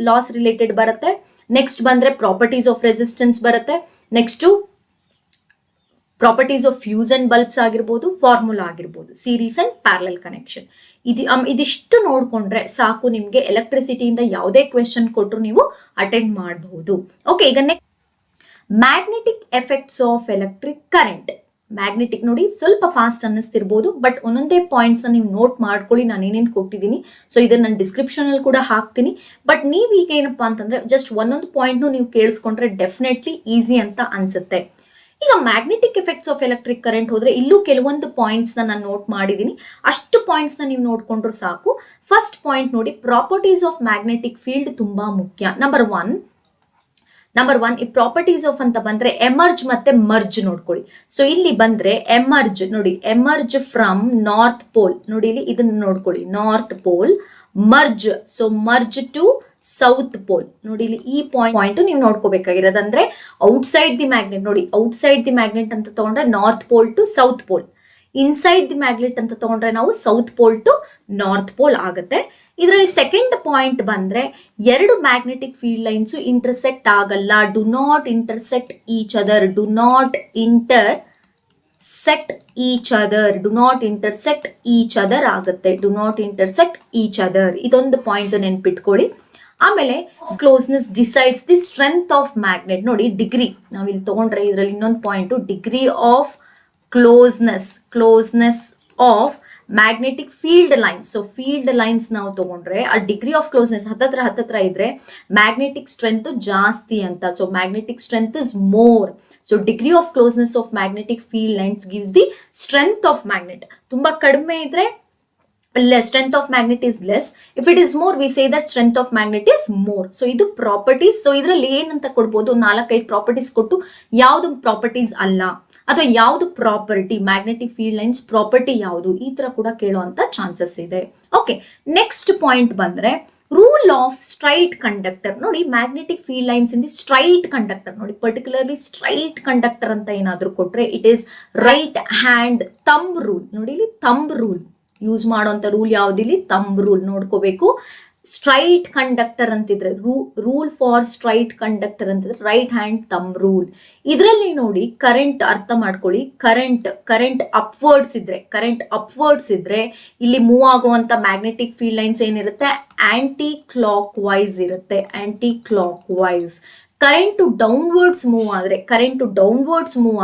ಲಾಸ್ ರಿಲೇಟೆಡ್ ಬರುತ್ತೆ. ನೆಕ್ಸ್ಟ್ ಬಂದ್ರೆ ಪ್ರಾಪರ್ಟೀಸ್ ಆಫ್ ರೆಸಿಸ್ಟೆನ್ಸ್ ಬರುತ್ತೆ. Next properties of fuse and bulbs ಆಗಿರ್ಬೋದು, ಫಾರ್ಮುಲಾ ಆಗಿರ್ಬೋದು, ಸೀರೀಸ್ ಅಂಡ್ ಪ್ಯಾರಲಲ್ ಕನೆಕ್ಷನ್. ಇದಿಷ್ಟು ನೋಡ್ಕೊಂಡ್ರೆ ಸಾಕು, ನಿಮ್ಗೆ ಎಲೆಕ್ಟ್ರಿಸಿಟಿಯಿಂದ ಯಾವುದೇ ಕ್ವೆಶನ್ ಕೊಟ್ಟರು ನೀವು ಅಟೆಂಡ್ ಮಾಡಬಹುದು. ಓಕೆ, ಈಗ magnetic effects of electric current. Magnetic ನೋಡಿ ಸ್ವಲ್ಪ ಫಾಸ್ಟ್ ಅನ್ನಿಸ್ತಿರ್ಬೋದು, ಬಟ್ ಒಂದೊಂದೇ ಪಾಯಿಂಟ್ಸ್ ನೀವು ನೋಟ್ ಮಾಡ್ಕೊಳ್ಳಿ, ನಾನು ಏನೇನು ಕೊಟ್ಟಿದ್ದೀನಿ. ಸೊ ಇದನ್ನ ನಾನು ಡಿಸ್ಕ್ರಿಪ್ಷನ್ ಅಲ್ಲಿ ಕೂಡ ಹಾಕ್ತೀನಿ. ಬಟ್ ನೀವು ಈಗ ಏನಪ್ಪಾ ಅಂತಂದ್ರೆ ಜಸ್ಟ್ ಒಂದೊಂದು ಪಾಯಿಂಟ್ ನೀವು ಕೇಳಿಸ್ಕೊಂಡ್ರೆ ಡೆಫಿನೆಟ್ಲಿ ಈಸಿ ಅಂತ ಅನ್ಸುತ್ತೆ. ಈಗ magnetic effects of electric current ಹೋದ್ರೆ ಇಲ್ಲೂ ಕೆಲವೊಂದು ಪಾಯಿಂಟ್ಸ್ ನಾನು ನೋಟ್ ಮಾಡಿದ್ದೀನಿ. ಅಷ್ಟು ಪಾಯಿಂಟ್ಸ್ ನೀವು ನೋಡ್ಕೊಂಡ್ರು ಸಾಕು. ಫಸ್ಟ್ ಪಾಯಿಂಟ್ ನೋಡಿ, ಪ್ರಾಪರ್ಟೀಸ್ ಆಫ್ ಮ್ಯಾಗ್ನೆಟಿಕ್ ಫೀಲ್ಡ್ ತುಂಬಾ ಮುಖ್ಯ. ನಂಬರ್ ಒನ್ ಈ ಪ್ರಾಪರ್ಟೀಸ್ ಆಫ್ ಅಂತ ಬಂದ್ರೆ ಎಮರ್ಜ್ ಮತ್ತೆ ಮರ್ಜ್ ನೋಡ್ಕೊಳ್ಳಿ. ಸೊ ಇಲ್ಲಿ ಬಂದ್ರೆ ಎಮರ್ಜ್ ನೋಡಿ, ಎಮರ್ಜ್ ಫ್ರಮ್ ನಾರ್ತ್ ಪೋಲ್. ನೋಡಿ ಇಲ್ಲಿ ಇದನ್ನ ನೋಡ್ಕೊಳ್ಳಿ, north pole. Merge, so merge to south pole. ನೋಡಿ ಇಲ್ಲಿ ಈ ಪಾಯಿಂಟ್ ನೀವು ನೋಡ್ಕೋಬೇಕಾಗಿರೋದಂದ್ರೆ ಔಟ್ಸೈಡ್ ದಿ ಮ್ಯಾಗ್ನೆಟ್. ನೋಡಿ ಔಟ್ಸೈಡ್ ದಿ ಮ್ಯಾಗ್ನೆಟ್ ಅಂತ ತಗೊಂಡ್ರೆ north pole to south pole. Inside the magnet ಅಂತ ತಗೊಂಡ್ರೆ ನಾವು south pole to north pole ಆಗುತ್ತೆ. ಇದರಲ್ಲಿ ಸೆಕೆಂಡ್ ಪಾಯಿಂಟ್ ಬಂದ್ರೆ ಎರಡು ಮ್ಯಾಗ್ನೆಟಿಕ್ ಫೀಲ್ಡ್ ಲೈನ್ಸ್ ಇಂಟರ್ಸೆಕ್ಟ್ ಆಗಲ್ಲ. Do not intersect each other. Do not intersect each other. Do not intersect each other ಆಗುತ್ತೆ. Do not intersect each other. ಇದೊಂದು ಪಾಯಿಂಟ್ ನೆನ್ಪಿಟ್ಕೊಳ್ಳಿ. ಆಮೇಲೆ closeness decides the strength of magnet. ನೋಡಿ ಡಿಗ್ರಿ ನಾವು ಇಲ್ಲಿ ತಗೊಂಡ್ರೆ ಇದರಲ್ಲಿ ಇನ್ನೊಂದು point, degree of closeness of magnetic field lines. So field lines ನಾವು ತಗೊಂಡ್ರೆ ಆ ಡಿಗ್ರಿ ಆಫ್ ಕ್ಲೋಸ್ನೆಸ್ ಹತ್ತತ್ರ ಇದ್ರೆ ಮ್ಯಾಗ್ನೆಟಿಕ್ ಸ್ಟ್ರೆಂತ್ ಜಾಸ್ತಿ ಅಂತ. So magnetic strength is more. So degree of closeness of magnetic field lines gives the strength of magnet. ತುಂಬಾ ಕಡಿಮೆ ಇದ್ರೆ strength of magnet is less. If it is more, we say that strength of magnet is more. So ಇದು ಪ್ರಾಪರ್ಟೀಸ್. ಸೊ ಇದರಲ್ಲಿ ಏನಂತ ಕೊಡ್ಬೋದು, 4-5 ಪ್ರಾಪರ್ಟೀಸ್ ಕೊಟ್ಟು ಯಾವುದು ಪ್ರಾಪರ್ಟೀಸ್ ಅಲ್ಲ ಅಥವಾ ಯಾವುದು property, magnetic field lines property ಯಾವುದು, ಈ ತರ ಕೂಡ ಕೇಳುವಂತ ಚಾನ್ಸಸ್ ಇದೆ. ಓಕೆ, ನೆಕ್ಸ್ಟ್ ಪಾಯಿಂಟ್ ಬಂದ್ರೆ ರೂಲ್ ಆಫ್ ಸ್ಟ್ರೈಟ್ ಕಂಡಕ್ಟರ್. ನೋಡಿ magnetic field lines in the straight conductor. ನೋಡಿ ಪರ್ಟಿಕ್ಯುಲರ್ಲಿ ಸ್ಟ್ರೈಟ್ ಕಂಡಕ್ಟರ್ ಅಂತ ಏನಾದ್ರು ಕೊಟ್ರೆ it is right hand thumb rule. ನೋಡಿ ಇಲ್ಲಿ ಥಂಬ್ ರೂಲ್ ಯೂಸ್ ಮಾಡುವಂತ ರೂಲ್ ಯಾವ್ದಿಲ್ಲಿ, ಥಂಬ್ ರೂಲ್ ನೋಡ್ಕೋಬೇಕು. ಸ್ಟ್ರೈಟ್ ಕಂಡಕ್ಟರ್ ಅಂತಿದ್ರೆ ರೂಲ್ ಫಾರ್ ಸ್ಟ್ರೈಟ್ ಕಂಡಕ್ಟರ್ ಅಂತಿದ್ರೆ ರೈಟ್ ಹ್ಯಾಂಡ್ ಥಂಬ್ ರೂಲ್. ಇದರಲ್ಲಿ ನೋಡಿ ಕರೆಂಟ್ ಅರ್ಥ ಮಾಡ್ಕೊಳ್ಳಿ. ಕರೆಂಟ್ ಅಪ್ವರ್ಡ್ಸ್ ಇದ್ರೆ ಇಲ್ಲಿ ಮೂವ್ ಆಗುವಂತ ಮ್ಯಾಗ್ನೆಟಿಕ್ ಫೀಲ್ಡ್ ಲೈನ್ಸ್ ಏನಿರುತ್ತೆ, ಆಂಟಿ ಕ್ಲಾಕ್ ವೈಸ್ ಇರುತ್ತೆ. Anticlockwise. Current downwards move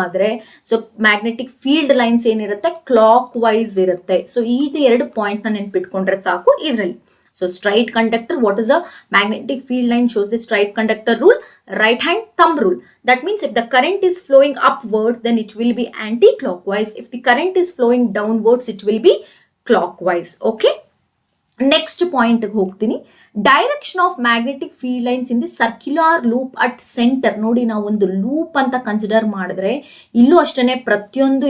ಆದ್ರೆ ಸೊ ಮ್ಯಾಗ್ನೆಟಿಕ್ ಫೀಲ್ಡ್ ಲೈನ್ಸ್ ಏನಿರುತ್ತೆ, ಕ್ಲಾಕ್ ವೈಸ್ ಇರುತ್ತೆ. ಸೊ ಇದು ಎರಡು ಪಾಯಿಂಟ್ ನ ನೆನ್ಪಿಟ್ಕೊಂಡ್ರೆ ಸಾಕು ಇದರಲ್ಲಿ. So straight conductor, what is a magnetic field line shows the straight conductor rule, right hand thumb rule. That means if the current is flowing upwards, then it will be anti-clockwise. If the current is flowing downwards, it will be clockwise. Okay. Next point ಹೋಗ್ತೀನಿ. Direction of magnetic field lines in the circular loop at centre. ನೋಡಿ ನಾವು ಒಂದು ಲೂಪ್ ಅಂತ ಕನ್ಸಿಡರ್ ಮಾಡಿದ್ರೆ ಇಲ್ಲೂ ಅಷ್ಟೇ ಪ್ರತಿಯೊಂದು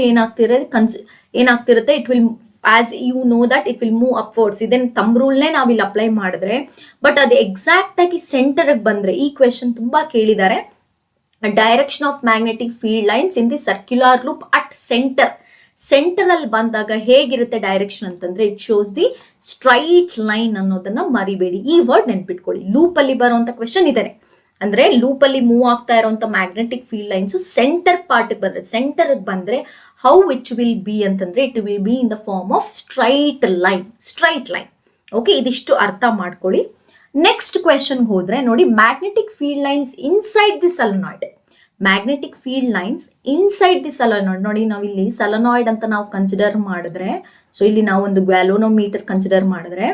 ಏನಾಗ್ತಿರುತ್ತೆ, it will as you know that it will move upwards. ಇದನ್ನ ಥಂಬ್ ರೂಲ್ನೇ ನಾವು ಇಲ್ಲಿ ಅಪ್ಲೈ ಮಾಡಿದ್ರೆ, ಬಟ್ ಅದು ಎಕ್ಸಾಕ್ಟ್ ಆಗಿ ಸೆಂಟರ್ಗೆ ಬಂದ್ರೆ, ಈ ಕ್ವೆಶನ್ ತುಂಬಾ ಕೇಳಿದ್ದಾರೆ, direction of magnetic field lines in the circular loop at centre ಅಲ್ಲಿ ಬಂದಾಗ ಹೇಗಿರುತ್ತೆ ಡೈರೆಕ್ಷನ್ ಅಂತಂದ್ರೆ, it shows the straight line ಅನ್ನೋದನ್ನ ಮರಿಬೇಡಿ. ಈ ವರ್ಡ್ ನೆನ್ಪಿಟ್ಕೊಳ್ಳಿ. ಲೂಪ್ ಅಲ್ಲಿ ಬರುವಂತ ಕ್ವೆಶನ್ ಇದೆ. ಅಂದ್ರೆ ಲೂಪ್ ಅಲ್ಲಿ ಮೂವ್ ಆಗ್ತಾ ಇರುವಂತ ಮ್ಯಾಗ್ನೆಟಿಕ್ ಫೀಲ್ಡ್ ಲೈನ್ಸ್ ಸೆಂಟರ್ ಬಂದ್ರೆ ಹೌ ಇಟ್ ವಿಲ್ ಬಿ ಅಂತಂದ್ರೆ, it will be in the form of straight line. Okay, ಇದಿಷ್ಟು ಅರ್ಥ ಮಾಡ್ಕೊಳ್ಳಿ. ನೆಕ್ಸ್ಟ್ ಕ್ವೆಶನ್ ಹೋದ್ರೆ ನೋಡಿ, magnetic field lines inside the solenoid. Magnetic field lines inside the solenoid. ನೋಡಿ ನಾವಿಲ್ಲಿ ಸೊಲೆನಾಯ್ಡ್ ಅಂತ ನಾವು ಕನ್ಸಿಡರ್ ಮಾಡಿದ್ರೆ, ಸೊ ಇಲ್ಲಿ ನಾವು ಒಂದು ಗ್ಯಾಲೋನೋಮೀಟರ್ ಕನ್ಸಿಡರ್ ಮಾಡಿದ್ರೆ,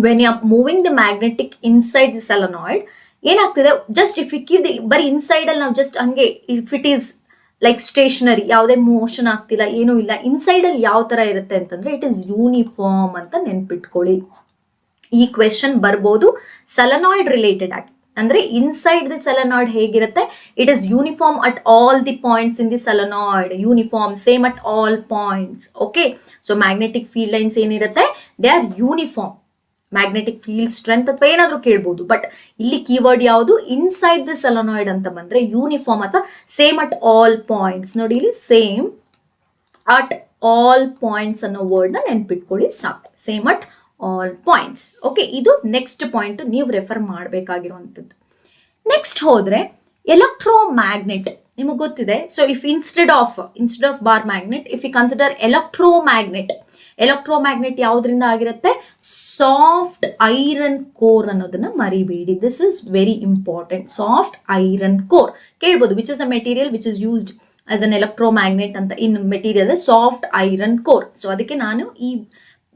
when you are moving the magnetic inside the solenoid ಏನಾಗ್ತಿದೆ, just if you keep the ಬರೀ ಇನ್ಸೈಡ್ ಅಲ್ಲಿ ನಾವು ಜಸ್ಟ್ ಹಂಗೆ, if it is like stationary, ಯಾವುದೇ ಮೋಷನ್ ಆಗ್ತಿಲ್ಲ, ಏನೂ ಇಲ್ಲ, ಇನ್ಸೈಡ್ ಅಲ್ಲಿ ಯಾವ ತರ ಇರುತ್ತೆ ಅಂತಂದ್ರೆ ಇಟ್ ಇಸ್ ಯೂನಿಫಾರ್ಮ್ ಅಂತ ನೆನ್ಪಿಟ್ಕೊಳ್ಳಿ. ಈ ಕ್ವೆಶನ್ ಬರ್ಬೋದು ಸೊಲೆನಾಯ್ಡ್ ರಿಲೇಟೆಡ್ ಆಗಿ. ಅಂದ್ರೆ ಇನ್ಸೈಡ್ ದಿ ಸೊಲೆನಾಯ್ಡ್ ಹೇಗಿರುತ್ತೆ, it is uniform at all the points in the solenoid. Uniform, same at all points. Okay, so magnetic field lines ಏನಿರುತ್ತೆ, they are uniform. Magnetic field strength ಅಥವಾ ಏನಾದ್ರೂ ಕೇಳ್ಬೋದು, ಬಟ್ ಇಲ್ಲಿ ಕೀವರ್ಡ್ ಯಾವುದು, ಇನ್ಸೈಡ್ ದಿ ಸೊಲೆನಾಯ್ಡ್ ಅಂತ ಬಂದ್ರೆ ಯೂನಿಫಾರ್ಮ್ ಅಥವಾ ಸೇಮ್ ಅಟ್ ಆಲ್ ಪಾಯಿಂಟ್ಸ್. ನೋಡಿ ಇಲ್ಲಿ ಸೇಮ್ ಅಟ್ ಆಲ್ ಪಾಯಿಂಟ್ಸ್ ಅನ್ನೋ ವರ್ಡ್ ನ ನೆನ್ಪಿಟ್ಕೊಳ್ಳಿ ಸಾಕು. Same at all points. Okay, ಇದು ನೆಕ್ಸ್ಟ್ ಪಾಯಿಂಟ್ ನೀವು ರೆಫರ್ ಮಾಡಬೇಕಾಗಿರುವಂಥದ್ದು. ನೆಕ್ಸ್ಟ್ ಹೋದ್ರೆ ಎಲೆಕ್ಟ್ರೋಮ್ಯಾಗ್ನೆಟ್. ನಿಮಗೆ ಗೊತ್ತಿದೆ. So if instead of bar magnet, if you consider electromagnet ಯಾವ್ದ್ರಿಂದ ಆಗಿರುತ್ತೆ, ಸಾಫ್ಟ್ ಐರನ್ ಕೋರ್ ಅನ್ನೋದನ್ನ ಮರಿಬೇಡಿ. This is very important. Soft iron core ಕೇಳ್ಬೋದು, which is a material which is used as an electromagnet ಅಂತ. In material soft iron core. So ಅದಕ್ಕೆ ನಾನು ಈ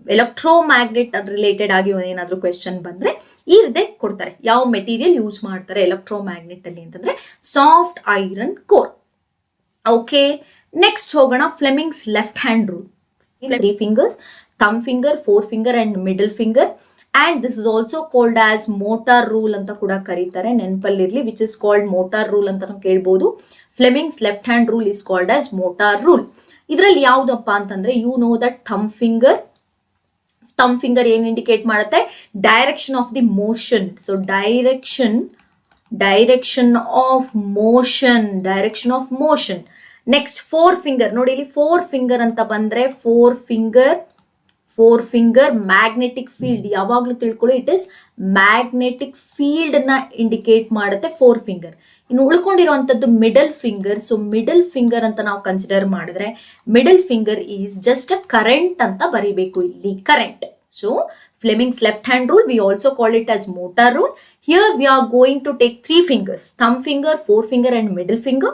ಎಲೆಕ್ಟ್ರೋಮ್ಯಾಗ್ನೆಟ್ ರಿಲೇಟೆಡ್ ಆಗಿ ಏನಾದ್ರೂ ಕ್ವೆಶನ್ ಬಂದ್ರೆ ಈ ರೀತಿ ಕೊಡ್ತಾರೆ, ಯಾವ ಮೆಟೀರಿಯಲ್ ಯೂಸ್ ಮಾಡ್ತಾರೆ ಎಲೆಕ್ಟ್ರೋಮ್ಯಾಗ್ನೆಟ್ ಅಲ್ಲಿ ಅಂತಂದ್ರೆ soft iron core. Okay, next ಹೋಗೋಣ. Fleming's left hand rule. 3 fingers, thumb finger, forefinger and middle finger, and this is also called as motor rule ಅಂತ ಕೂಡ ಕರೀತಾರೆ. ನೆನಪಲ್ಲಿರ್ಲಿ, which is called motor rule ಅಂತ ಕೇಳ್ಬೋದು. Fleming's left hand rule is called as motor rule. ಇದರಲ್ಲಿ ಯಾವ್ದಪ್ಪ ಅಂತಂದ್ರೆ, you know that thumb finger ಏನ್ ಇಂಡಿಕೇಟ್ ಮಾಡುತ್ತೆ, direction of the motion. So direction of motion. Next four finger. ನೋಡಿ ಇಲ್ಲಿ ಫೋರ್ ಫಿಂಗರ್ ಅಂತ ಬಂದ್ರೆ, ಫೋರ್ 4 finger ಮ್ಯಾಗ್ನೆಟಿಕ್ ಫೀಲ್ಡ್, ಯಾವಾಗ್ಲೂ ತಿಳ್ಕೊಳ್ಳಿ ಇಟ್ ಇಸ್ ಮ್ಯಾಗ್ನೆಟಿಕ್ ಫೀಲ್ಡ್ ನ ಇಂಡಿಕೇಟ್ ಮಾಡುತ್ತೆ 4 ಫಿಂಗರ್. ಇನ್ನು ಉಳ್ಕೊಂಡಿರುವಂತದ್ದು middle finger. So middle finger ಅಂತ ನಾವು ಕನ್ಸಿಡರ್ ಮಾಡಿದ್ರೆ middle finger is just a current ಅಂತ ಬರಿಬೇಕು ಇಲ್ಲಿ, current. So Fleming's left hand rule, we also call it as motor rule. Here we are going to take 3 fingers, thumb finger, 4 finger and middle finger.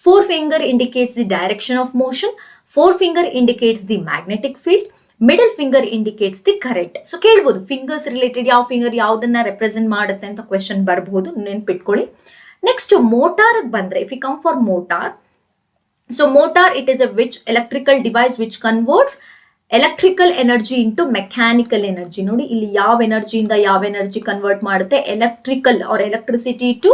4 finger indicates the direction of motion. 4 finger indicates the magnetic field. Middle finger indicates the current. So ಕೇಳಬಹುದು fingers related ಯಾವ finger ಯಾವುದನ್ನ represent ಮಾಡುತ್ತೆ ಅಂತ question ಬರಬಹುದು, ನೆನಪಿಟ್ಕೊಳ್ಳಿ. Next motor ಬಂದ್ರೆ, if we come for motor, so motor it is a which electrical device which converts electrical energy into mechanical energy. ನೋಡಿ ಇಲ್ಲಿ ಯಾವ ಎನರ್ಜಿಯಿಂದ ಯಾವ ಎನರ್ಜಿ ಕನ್ವರ್ಟ್ ಮಾಡುತ್ತೆ, electrical or electricity to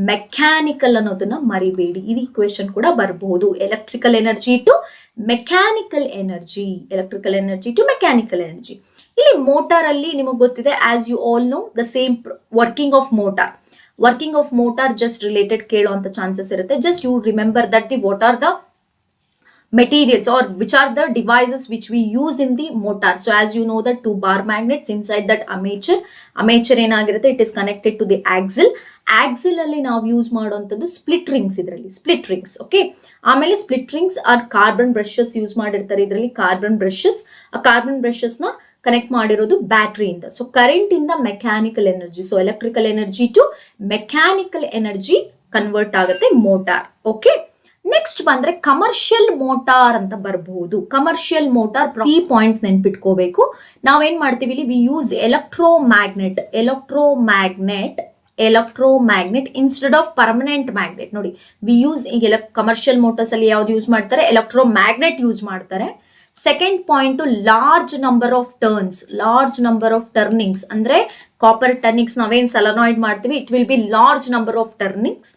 mechanical ಅನ್ನೋದನ್ನ ಮರಿಬೇಡಿ. ಇದು ಕ್ವೆಶನ್ ಕೂಡ ಬರಬಹುದು. Electrical energy to mechanical energy, electrical energy to mechanical energy. ಇಲ್ಲಿ ಮೋಟಾರ್ ಅಲ್ಲಿ ನಿಮಗೆ ಗೊತ್ತಿದೆ, as you all know the same working of motor. Working of motor just related ಕೇಳುವಂತ ಚಾನ್ಸಸ್ ಇರುತ್ತೆ. Just you remember that the what are the materials or which are the devices which we use in the motor. So as you know that 2 bar magnets, inside that armature ಏನಾಗಿರುತ್ತೆ, it is connected to the axle. Axle ಅಲ್ಲಿ ನಾವು ಯೂಸ್ ಮಾಡುವಂತದ್ದು ಸ್ಪ್ಲಿಟ್ ರಿಂಗ್ಸ್, ಇದರಲ್ಲಿ ಸ್ಪ್ಲಿಟ್ ರಿಂಗ್ಸ್. ಓಕೆ, ಆಮೇಲೆ split rings are carbon brushes use ಮಾಡಿರ್ತಾರೆ. ಇದರಲ್ಲಿ ಕಾರ್ಬನ್ ಬ್ರಷಸ್, ಆ ಕಾರ್ಬನ್ ಬ್ರಷಸ್ ನ ಕನೆಕ್ಟ್ ಮಾಡಿರೋದು ಬ್ಯಾಟ್ರಿಯಿಂದ. ಸೊ ಕರೆಂಟ್ ಇಂದ mechanical energy, so electrical energy to mechanical energy convert ಆಗುತ್ತೆ ಮೋಟಾರ್. ಓಕೆ, ನೆಕ್ಸ್ಟ್ ಬಂದ್ರೆ ಕಮರ್ಷಿಯಲ್ ಮೋಟಾರ್ ಅಂತ ಬರಬಹುದು. ಕಮರ್ಷಿಯಲ್ ಮೋಟಾರ್ 3 ಪಾಯಿಂಟ್ಸ್ ನೆನ್ಪಿಟ್ಕೋಬೇಕು. ನಾವೇನ್ ಮಾಡ್ತೀವಿ ಇಲ್ಲಿ, we use electromagnet instead of permanent magnet. ನೋಡಿ ವಿ ಯೂಸ್ ಈಗ ಕಮರ್ಷಿಯಲ್ ಮೋಟಾರ್ಸ್ ಅಲ್ಲಿ ಯಾವ್ದು ಯೂಸ್ ಮಾಡ್ತಾರೆ, ಎಲೆಕ್ಟ್ರೋಮ್ಯಾಗ್ನೆಟ್ ಯೂಸ್ ಮಾಡ್ತಾರೆ. Second point, large number of turnings ಅಂದ್ರೆ ಕಾಪರ್ ಟರ್ನಿಂಗ್ಸ್, ನಾವೇನ್ ಸೆಲೆನಾಯ್ಡ್ ಮಾಡ್ತೀವಿ, it will be large number of turnings.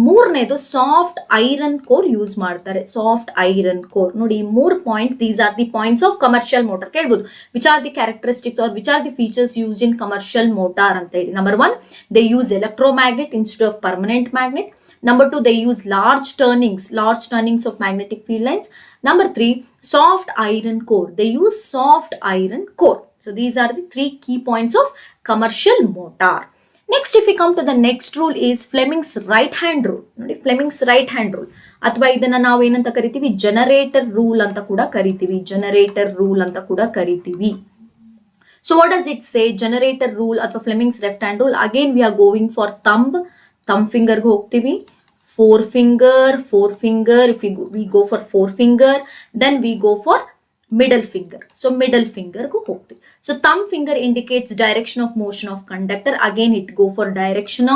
ಮೂರನೇದು ಸಾಫ್ಟ್ ಐರನ್ ಕೋರ್ ಯೂಸ್ ಮಾಡ್ತಾರೆ, ಸಾಫ್ಟ್ ಐರನ್ ಕೋರ್. ನೋಡಿ ಈ 3 point, these are the points of commercial motor. ಕೇಳ್ಬೋದು which are the characteristics or which are the features used in commercial motor ಅಂತ ಹೇಳಿ. Number 1, they use electromagnet instead of permanent magnet. Number 2, they use large turnings of magnetic field lines. Number 3, soft iron core. They use soft iron core. So these are the 3 key points of commercial motor. Next, if we come to the next rule is Fleming's right hand rule. Fleming's right hand rule. ಅಥವಾ ಇದನ್ನ ನಾವು ಏನಂತ ಕರಿತೀವಿ, ಜನರೇಟರ್ ರೂಲ್ ಅಂತ ಕೂಡ ಕರಿತೀವಿ. ಜನರೇಟರ್ ರೂಲ್ ಅಂತ ಕೂಡ ಕರಿತೀವಿ. So what does it say? Generator rule ಅಥವಾ Fleming's left hand rule. Again we are going for thumb finger ಗೆ ಹೋಗ್ತೀವಿ. 4 finger. If we go for 4 finger, then we go for middle finger. So middle finger go ಹೋಗ್ತೀವಿ. So thumb finger indicates direction of motion of conductor. Again it go for direction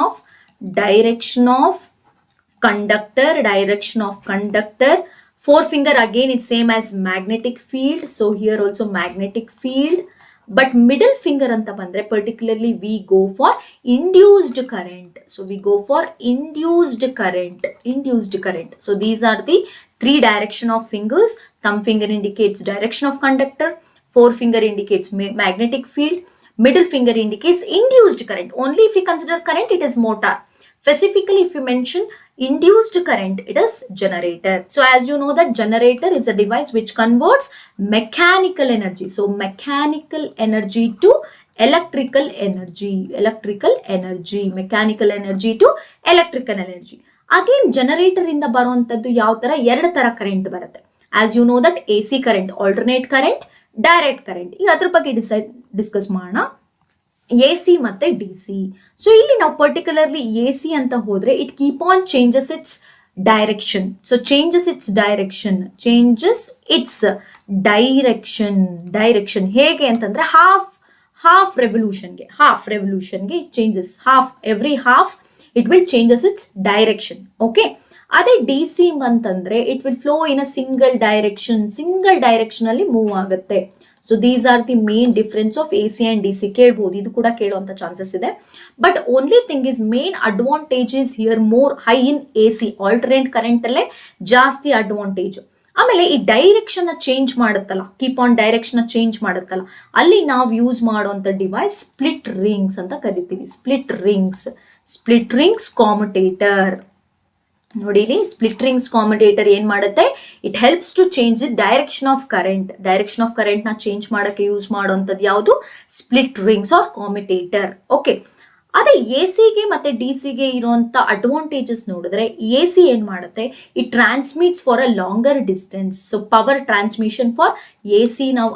of conductor. 4 finger again it's same as magnetic field. So here also magnetic field. But middle finger anta bandre particularly we go for induced current. So we go for induced current. So these are the 3 direction of fingers. Thumb finger indicates direction of conductor. 4 finger indicates magnetic field. Middle finger indicates induced current. Only if we consider current, it is motor. Specifically, if you mention induced current, it is generator. So as you know that generator is a device which converts mechanical energy. So mechanical energy to electrical energy. Mechanical energy to electrical energy. Again, generator ಇಂದ ಬರುವಂತದ್ದು ಯಾವ ತರ, 2 ತರ ಕರೆಂಟ್ ಬರುತ್ತೆ. As you know that AC current, alternate current, direct current. ಈಗ ಅದ್ರ ಬಗ್ಗೆ ಡಿಸ್ಕಸ್ ಮಾಡೋಣ. AC ಮತ್ತೆ DC. ಸೊ ಇಲ್ಲಿ ನಾವು ಪರ್ಟಿಕ್ಯುಲರ್ಲಿ AC ಅಂತ ಹೋದ್ರೆ it keep on changes its direction. So changes its direction ಹೇಗೆ ಅಂತಂದ್ರೆ half revolutionಗೆ it changes every half it will changes its direction. Okay, ಅದೇ DC ಅಂತಂದ್ರೆ it will flow in a single direction ಅಲ್ಲಿ ಮೂವ್ ಆಗುತ್ತೆ. So these are the main difference of AC and DC. ಕೇಳಬಹುದು, ಇದು ಕೂಡ ಕೇಳುವಂತ ಚಾನ್ಸಸ್ ಇದೆ. But only thing is main advantage is here more high in AC. Alternate current ಅಲ್ಲೇ ಜಾಸ್ತಿ ಅಡ್ವಾಂಟೇಜ್. ಆಮೇಲೆ ಈ ಡೈರೆಕ್ಷನ್ ಚೇಂಜ್ ಮಾಡುತ್ತಲ್ಲ, ಕೀಪ್ ಆನ್ ಡೈರೆಕ್ಷನ್ ಚೇಂಜ್ ಮಾಡುತ್ತಲ್ಲ, ಅಲ್ಲಿ ನಾವು ಯೂಸ್ ಮಾಡುವಂತ ಡಿವೈಸ್ ಸ್ಪ್ಲಿಟ್ ರಿಂಗ್ಸ್ ಅಂತ ಕರಿತೀವಿ. Split rings commutator. ನೋಡಿ ಇಲ್ಲಿ ಸ್ಪ್ಲಿಟ್ ರಿಂಗ್ಸ್ ಕಾಮ್ಯುಟೇಟರ್ ಏನ್ ಮಾಡುತ್ತೆ, it helps to change the direction of current ನ ಚೇಂಜ್ ಮಾಡಕ್ಕೆ ಯೂಸ್ ಮಾಡುವಂಥದ್ದು ಯಾವುದು, split rings R commutator. Okay, ಅದೇ ಎ ಸಿಗೆ ಮತ್ತೆ ಡಿ ಸಿಗೆ ಇರುವಂತ ಅಡ್ವಾಂಟೇಜಸ್ ನೋಡಿದ್ರೆ, ಎ ಸಿ ಏನ್ ಮಾಡುತ್ತೆ, it transmits for a longer distance. So power transmission for A C ನಾವು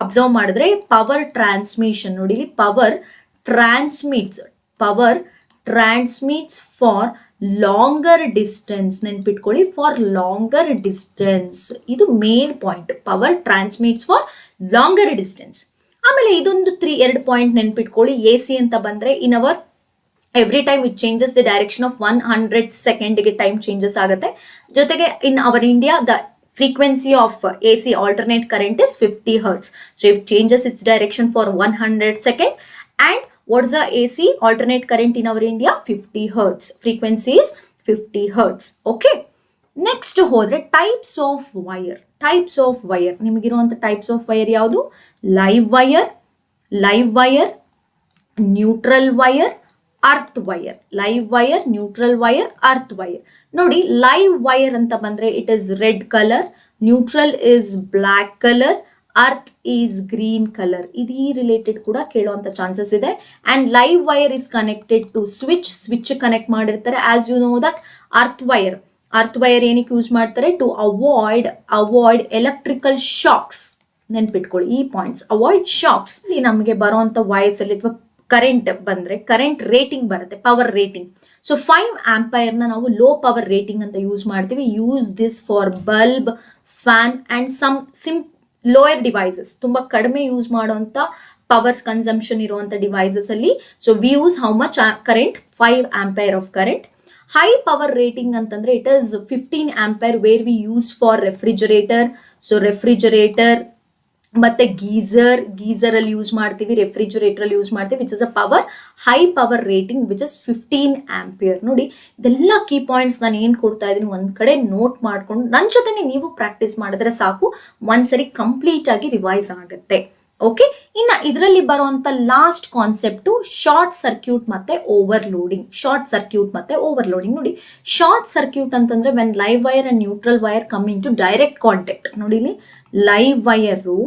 ಅಬ್ಸರ್ವ್ ಮಾಡಿದ್ರೆ ಪವರ್ ಟ್ರಾನ್ಸ್ಮಿಷನ್ ನೋಡಿ ಇಲ್ಲಿ power transmits for longer distance. ನೆನ್ಪಿಟ್ಕೊಳ್ಳಿ, ಫಾರ್ ಲಾಂಗರ್ ಡಿಸ್ಟೆನ್ಸ್, ಇದು main point, power transmits for longer distance. ಆಮೇಲೆ ಇದೊಂದು 2 ಪಾಯಿಂಟ್ ನೆನ್ಪಿಟ್ಕೊಳ್ಳಿ. ಎ ಸಿ ಅಂತ ಬಂದ್ರೆ in our every time it changes the direction of 100 ಸೆಕೆಂಡ್ಗೆ ಟೈಮ್ ಚೇಂಜಸ್ ಆಗುತ್ತೆ. ಜೊತೆಗೆ in our India the frequency of AC alternate current is 50 hertz. So it changes its direction for 100 second. And what's the AC alternate current in our India? 50 hertz. Frequency is 50 hertz. Okay. Next ಹೋದ್ರೆ types of wire. ನಿಮಗಿರುವಂತ types of wire ಯಾವುದು? live wire, neutral wire, earth wire. Live wire, neutral wire, earth wire. ನೋಡಿ, ಲೈವ್ ವೈರ್ ಅಂತ ಬಂದ್ರೆ it is red colour, neutral is black colour, earth is green colour. ಇದು ಈ ರಿಲೇಟೆಡ್ ಕೂಡ ಕೇಳುವಂತ ಚಾನ್ಸಸ್ ಇದೆ. And live wire is connected to switch connect ಮಾಡಿರ್ತಾರೆ. As you know that earth wire ಏನಕ್ಕೆ ಯೂಸ್ ಮಾಡ್ತಾರೆ, ಟು ಅವಾಯ್ಡ್ ಎಲೆಕ್ಟ್ರಿಕಲ್ ಶಾಕ್ಸ್. ನೆನ್ಪಿಟ್ಕೊಳ್ಳಿ ಈ ಪಾಯಿಂಟ್ಸ್, ಅವಾಯ್ಡ್ ಶಾಕ್ಸ್. ಇಲ್ಲಿ ನಮಗೆ ಬರುವಂತ ವಾಯ್ಸ್ ಅಲ್ಲಿ ಅಥವಾ ಕರೆಂಟ್ ಬಂದ್ರೆ ಕರೆಂಟ್ ರೇಟಿಂಗ್ ಬರುತ್ತೆ, ಪವರ್ ರೇಟಿಂಗ್. ಸೊ 5 ಆಂಪೈರ್ ನ ನಾವು ಲೋ ಪವರ್ ರೇಟಿಂಗ್ ಅಂತ ಯೂಸ್ ಮಾಡ್ತೀವಿ. Use this for bulb, fan and some lower devices, ತುಂಬಾ ಕಡಿಮೆ ಯೂಸ್ ಮಾಡುವಂತ ಪವರ್ ಕನ್ಸಂಪ್ಷನ್ ಇರುವಂತ ಡಿವೈಸಸ್ ಅಲ್ಲಿ. So we use how much current, 5 ampere of current. High power rating ಅಂತಂದ್ರೆ it is 15 ampere where we use for refrigerator. So refrigerator ಮತ್ತೆ ಗೀಸರ್ ಅಲ್ಲಿ ಯೂಸ್ ಮಾಡ್ತೀವಿ, ರೆಫ್ರಿಜರೇಟರ್ ಅಲ್ಲಿ ಯೂಸ್ ಮಾಡ್ತೀವಿ, which is a power high power rating which is 15 ampere. ನೋಡಿ, ಇದೆಲ್ಲ ಕೀ ಪಾಯಿಂಟ್ಸ್ ನಾನು ಏನ್ ಕೊಡ್ತಾ ಇದ್ದೀನಿ ಒಂದ್ ಕಡೆ ನೋಟ್ ಮಾಡ್ಕೊಂಡು ನನ್ನ ಜೊತೆನೆ ನೀವು ಪ್ರಾಕ್ಟೀಸ್ ಮಾಡಿದ್ರೆ ಸಾಕು, ಒಂದ್ಸರಿ ಕಂಪ್ಲೀಟ್ ಆಗಿ ರಿವೈಸ್ ಆಗುತ್ತೆ. ಓಕೆ, ಇನ್ನ ಇದರಲ್ಲಿ ಬರುವಂತ ಲಾಸ್ಟ್ ಕಾನ್ಸೆಪ್ಟ್ ಶಾರ್ಟ್ ಸರ್ಕ್ಯೂಟ್ ಮತ್ತೆ ಓವರ್ಲೋಡಿಂಗ್. ನೋಡಿ, ಶಾರ್ಟ್ ಸರ್ಕ್ಯೂಟ್ ಅಂತಂದ್ರೆ when live wire and neutral wire come into direct contact. ನೋಡಿ ಇಲ್ಲಿ ಲೈವ್ ವೈರು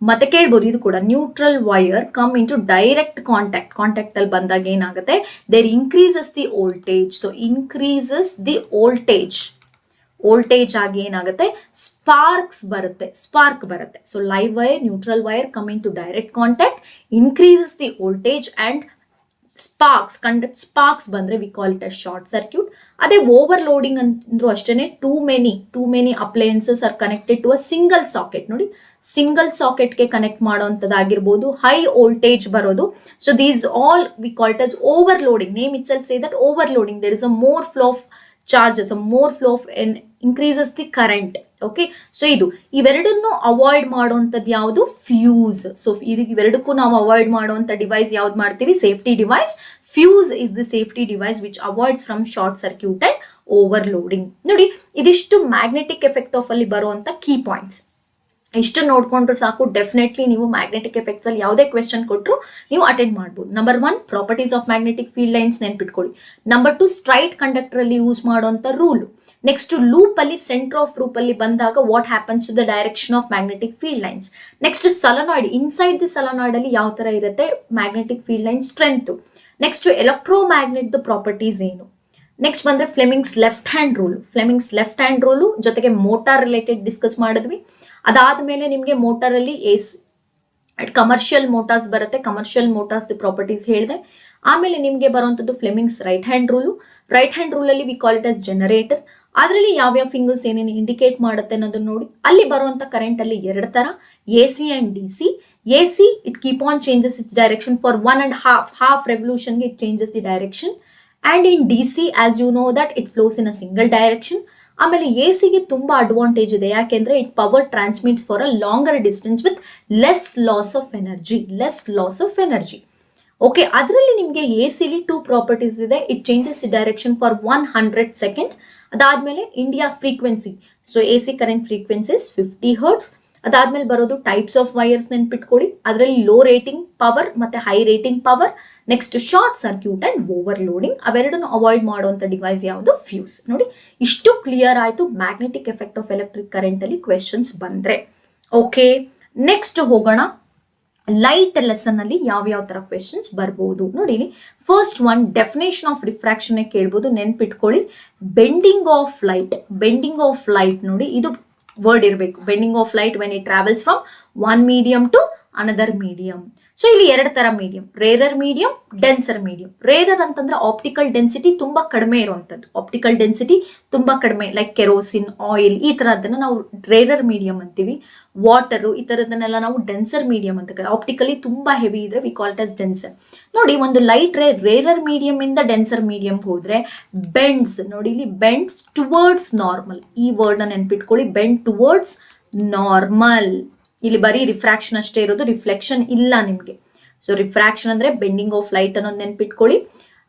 ಮತ್ತೆ ಕೇಳ್ಬೋದು, ಇದು ಕೂಡ neutral wire come into direct contact ಅಲ್ಲಿ ಬಂದಾಗ ಏನಾಗುತ್ತೆ, there increases the voltage. So increases the voltage ಆಗಿ ಏನಾಗುತ್ತೆ, ಸ್ಪಾರ್ಕ್ ಬರುತ್ತೆ. So live wire, neutral wire coming to direct contact, increases the voltage and sparks ಬಂದ್ರೆ V call it a short circuit. ಅದೇ ಓವರ್ಲೋಡಿಂಗ್ ಅಂದ್ರೂ ಅಷ್ಟೇನೆ, too many appliances are connected to a single socket. ನೋಡಿ, ಸಿಂಗಲ್ ಸಾಕೆಟ್ಗೆ ಕನೆಕ್ಟ್ ಮಾಡುವಂಥದ್ದಾಗಿರ್ಬೋದು, ಹೈ ವೋಲ್ಟೇಜ್ ಬರೋದು. So these all we call it as overloading. Name itself say that overloading. There is a more flow of charges, more flow of increases the current. Okay, so ಇವೆರಡನ್ನು ಅವಾಯ್ಡ್ ಮಾಡುವಂಥದ್ದು ಯಾವುದು, ಫ್ಯೂಸ್. ಸೊ ಇವೆರಡಕ್ಕೂ ನಾವು ಅವಾಯ್ಡ್ ಮಾಡುವಂಥ ಡಿವೈಸ್ ಯಾವ್ದು ಮಾಡ್ತೀವಿ, safety device. Fuse is the safety device which avoids from short circuit and overloading. ನೋಡಿ, ಇದಿಷ್ಟು ಮ್ಯಾಗ್ನೆಟಿಕ್ ಎಫೆಕ್ಟ್ ಆಫ್ ಅಲ್ಲಿ ಬರುವಂತ ಕೀ ಪಾಯಿಂಟ್ಸ್. ಇಷ್ಟು ನೋಡ್ಕೊಂಡ್ರು ಸಾಕು, ಡೆಫಿನೆಟ್ಲಿ ನೀವು ಮ್ಯಾಗ್ನೆಟಿಕ್ ಎಫೆಕ್ಟ್ಸ್ ಅಲ್ಲಿ ಯಾವುದೇ ಕ್ವೆಶನ್ ಕೊಟ್ಟರು ನೀವು ಅಟೆಂಡ್ ಮಾಡ್ಬೋದು. Number 1 properties of magnetic field lines ನೆನ್ಪಿಟ್ಕೊಳ್ಳಿ. ನಂಬರ್ 2 ಸ್ಟ್ರೈಟ್ ಕಂಡಕ್ಟರ್ ಅಲ್ಲಿ ಯೂಸ್ ಮಾಡುವಂತ ರೂಲ್. ನೆಕ್ಸ್ಟ್ ಲೂಪ್ ಅಲ್ಲಿ, ಸೆಂಟರ್ ಆಫ್ ಲೂಪ್ ಅಲ್ಲಿ ಬಂದಾಗ what happens to the direction of magnetic field lines. Next solenoid, inside the solenoid ಅಲ್ಲಿ ಯಾವ ತರ ಇರುತ್ತೆ magnetic field line strength. Next electromagnet properties ಏನು. ನೆಕ್ಸ್ಟ್ ಬಂದ್ರೆ ಫ್ಲೆಮಿಂಗ್ಸ್ ಲೆಫ್ಟ್ ಹ್ಯಾಂಡ್ ರೂಲ್ ಜೊತೆಗೆ ಮೋಟಾರ್ ರಿಲೇಟೆಡ್ ಡಿಸ್ಕಸ್ ಮಾಡಿದ್ವಿ. ಅದಾದ್ಮೇಲೆ ನಿಮ್ಗೆ ಮೋಟಾರ್ ಅಲ್ಲಿ ಕಮರ್ಷಿಯಲ್ ಮೋಟಾರ್ಸ್ ಬರುತ್ತೆ, ಕಮರ್ಷಿಯಲ್ ಮೋಟಾರ್ಸ್ ಪ್ರಾಪರ್ಟೀಸ್ ಹೇಳಿದೆ. ಆಮೇಲೆ ನಿಮ್ಗೆ ಬರುವಂತದ್ದು ಫ್ಲೆಮಿಂಗ್ಸ್ ರೈಟ್ ಹ್ಯಾಂಡ್ ರೂಲ್ ಅಲ್ಲಿ V call it as generator. ಅದರಲ್ಲಿ ಯಾವ್ಯಾವ ಫಿಂಗರ್ಸ್ ಏನೇನು ಇಂಡಿಕೇಟ್ ಮಾಡುತ್ತೆ ಅನ್ನೋದನ್ನ ನೋಡಿ. ಅಲ್ಲಿ ಬರುವಂತ ಕರೆಂಟ್ ಅಲ್ಲಿ 2 ತರ, AC and DC. AC it keep on changes its direction for 1.5 ರೆವಲ್ಯೂಷನ್ಗೆ it changes the direction. And in DC as you know that it flows in a single direction. ಆಮೇಲೆ ಎಸಿಗೆ ತುಂಬಾ ಅಡ್ವಾಂಟೇಜ್ ಇದೆ, ಯಾಕೆಂದ್ರೆ it power transmits for a longer distance with less loss of energy. Okay, ಅದರಲ್ಲಿ ನಿಮಗೆ ಎಸಿಲಿ 2 ಪ್ರಾಪರ್ಟೀಸ್ ಇದೆ. It changes the direction for 100 second. ಅದಾದ್ಮೇಲೆ India frequency. So AC current frequency is 50 hertz. ಅದಾದ್ಮೇಲೆ ಬರೋದು ಟೈಪ್ಸ್ ಆಫ್ ವೈರ್ಸ್ ನೆನ್ಪಿಟ್ಕೊಳ್ಳಿ. ಅದರಲ್ಲಿ ಲೋ ರೇಟಿಂಗ್ ಪವರ್ ಮತ್ತೆ high rating power. Next short circuit and overloading. ಅವೆರಡನ್ನು ಅವಾಯ್ಡ್ ಮಾಡುವಂತ ಡಿವೈಸ್ ಯಾವುದು? ಫ್ಯೂಸ್. ನೋಡಿ ಇಷ್ಟು ಕ್ಲಿಯರ್ ಆಯ್ತು magnetic effect of electric current ಅಲ್ಲಿ ಕ್ವೆಶನ್ಸ್ ಬಂದ್ರೆ. ಓಕೆ, ನೆಕ್ಸ್ಟ್ ಹೋಗೋಣ. ಲೈಟ್ ಲೆಸನ್ ಅಲ್ಲಿ ಯಾವ ತರ ಕ್ವೆಶನ್ಸ್ ಬರ್ಬೋದು ನೋಡಿ. First one definition of refraction ಕೇಳ್ಬೋದು, ನೆನ್ಪಿಟ್ಕೊಳ್ಳಿ. Bending of light. Bending of light ನೋಡಿ, ಇದು ವರ್ಡ್ ಇರಬೇಕು. Bending of light when it travels from one medium to another medium. So ಇಲ್ಲಿ ಎರಡು ತರ medium, rarer medium, denser medium. Rarer ಅಂತಂದ್ರೆ ಆಪ್ಟಿಕಲ್ ಡೆನ್ಸಿಟಿ ತುಂಬಾ ಕಡಿಮೆ ಇರುವಂತದ್ದು. ಆಪ್ಟಿಕಲ್ ಡೆನ್ಸಿಟಿ ತುಂಬಾ ಕಡಿಮೆ, ಲೈಕ್ ಕೆರೋಸಿನ್, ಆಯಿಲ್, ಈ ತರದನ್ನ ನಾವು ರೇರರ್ ಮೀಡಿಯಂ ಅಂತೀವಿ. ವಾಟರ್ ಈ ತರದನ್ನೆಲ್ಲ ನಾವು ಡೆನ್ಸರ್ ಮೀಡಿಯಂ ಅಂತ. ಆಪ್ಟಿಕಲಿ ತುಂಬಾ ಹೆವಿ ಇದ್ರೆ V call it as denser. ನೋಡಿ, ಒಂದು ಲೈಟ್ ರೇ ರೇರರ್ ಮೀಡಿಯಂ ಇಂದ ಡೆನ್ಸರ್ ಮೀಡಿಯಂ ಹೋದ್ರೆ ಬೆಂಡ್ಸ್. ನೋಡಿ ಇಲ್ಲಿ ಬೆಂಡ್ಸ್ ಟುವರ್ಡ್ಸ್ ನಾರ್ಮಲ್. ಈ ವರ್ಡ್ ನ ನೆನ್ಪಿಟ್ಕೊಳ್ಳಿ, ಬೆಂಡ್ ಟುವರ್ಡ್ಸ್ ನಾರ್ಮಲ್. ಇಲ್ಲಿ ಬರೀ ರಿಫ್ರಾಕ್ಷನ್ ಅಷ್ಟೇ ಇರೋದು, ರಿಫ್ಲೆಕ್ಷನ್ ಇಲ್ಲ ನಿಮ್ಗೆ. ಸೊ ರಿಫ್ರಾಕ್ಷನ್ ಅಂದ್ರೆ ಬೆಂಡಿಂಗ್ ಆಫ್ ಲೈಟ್ ಅನ್ನೋದು ನೆನ್ಪಿಟ್ಕೊಳ್ಳಿ.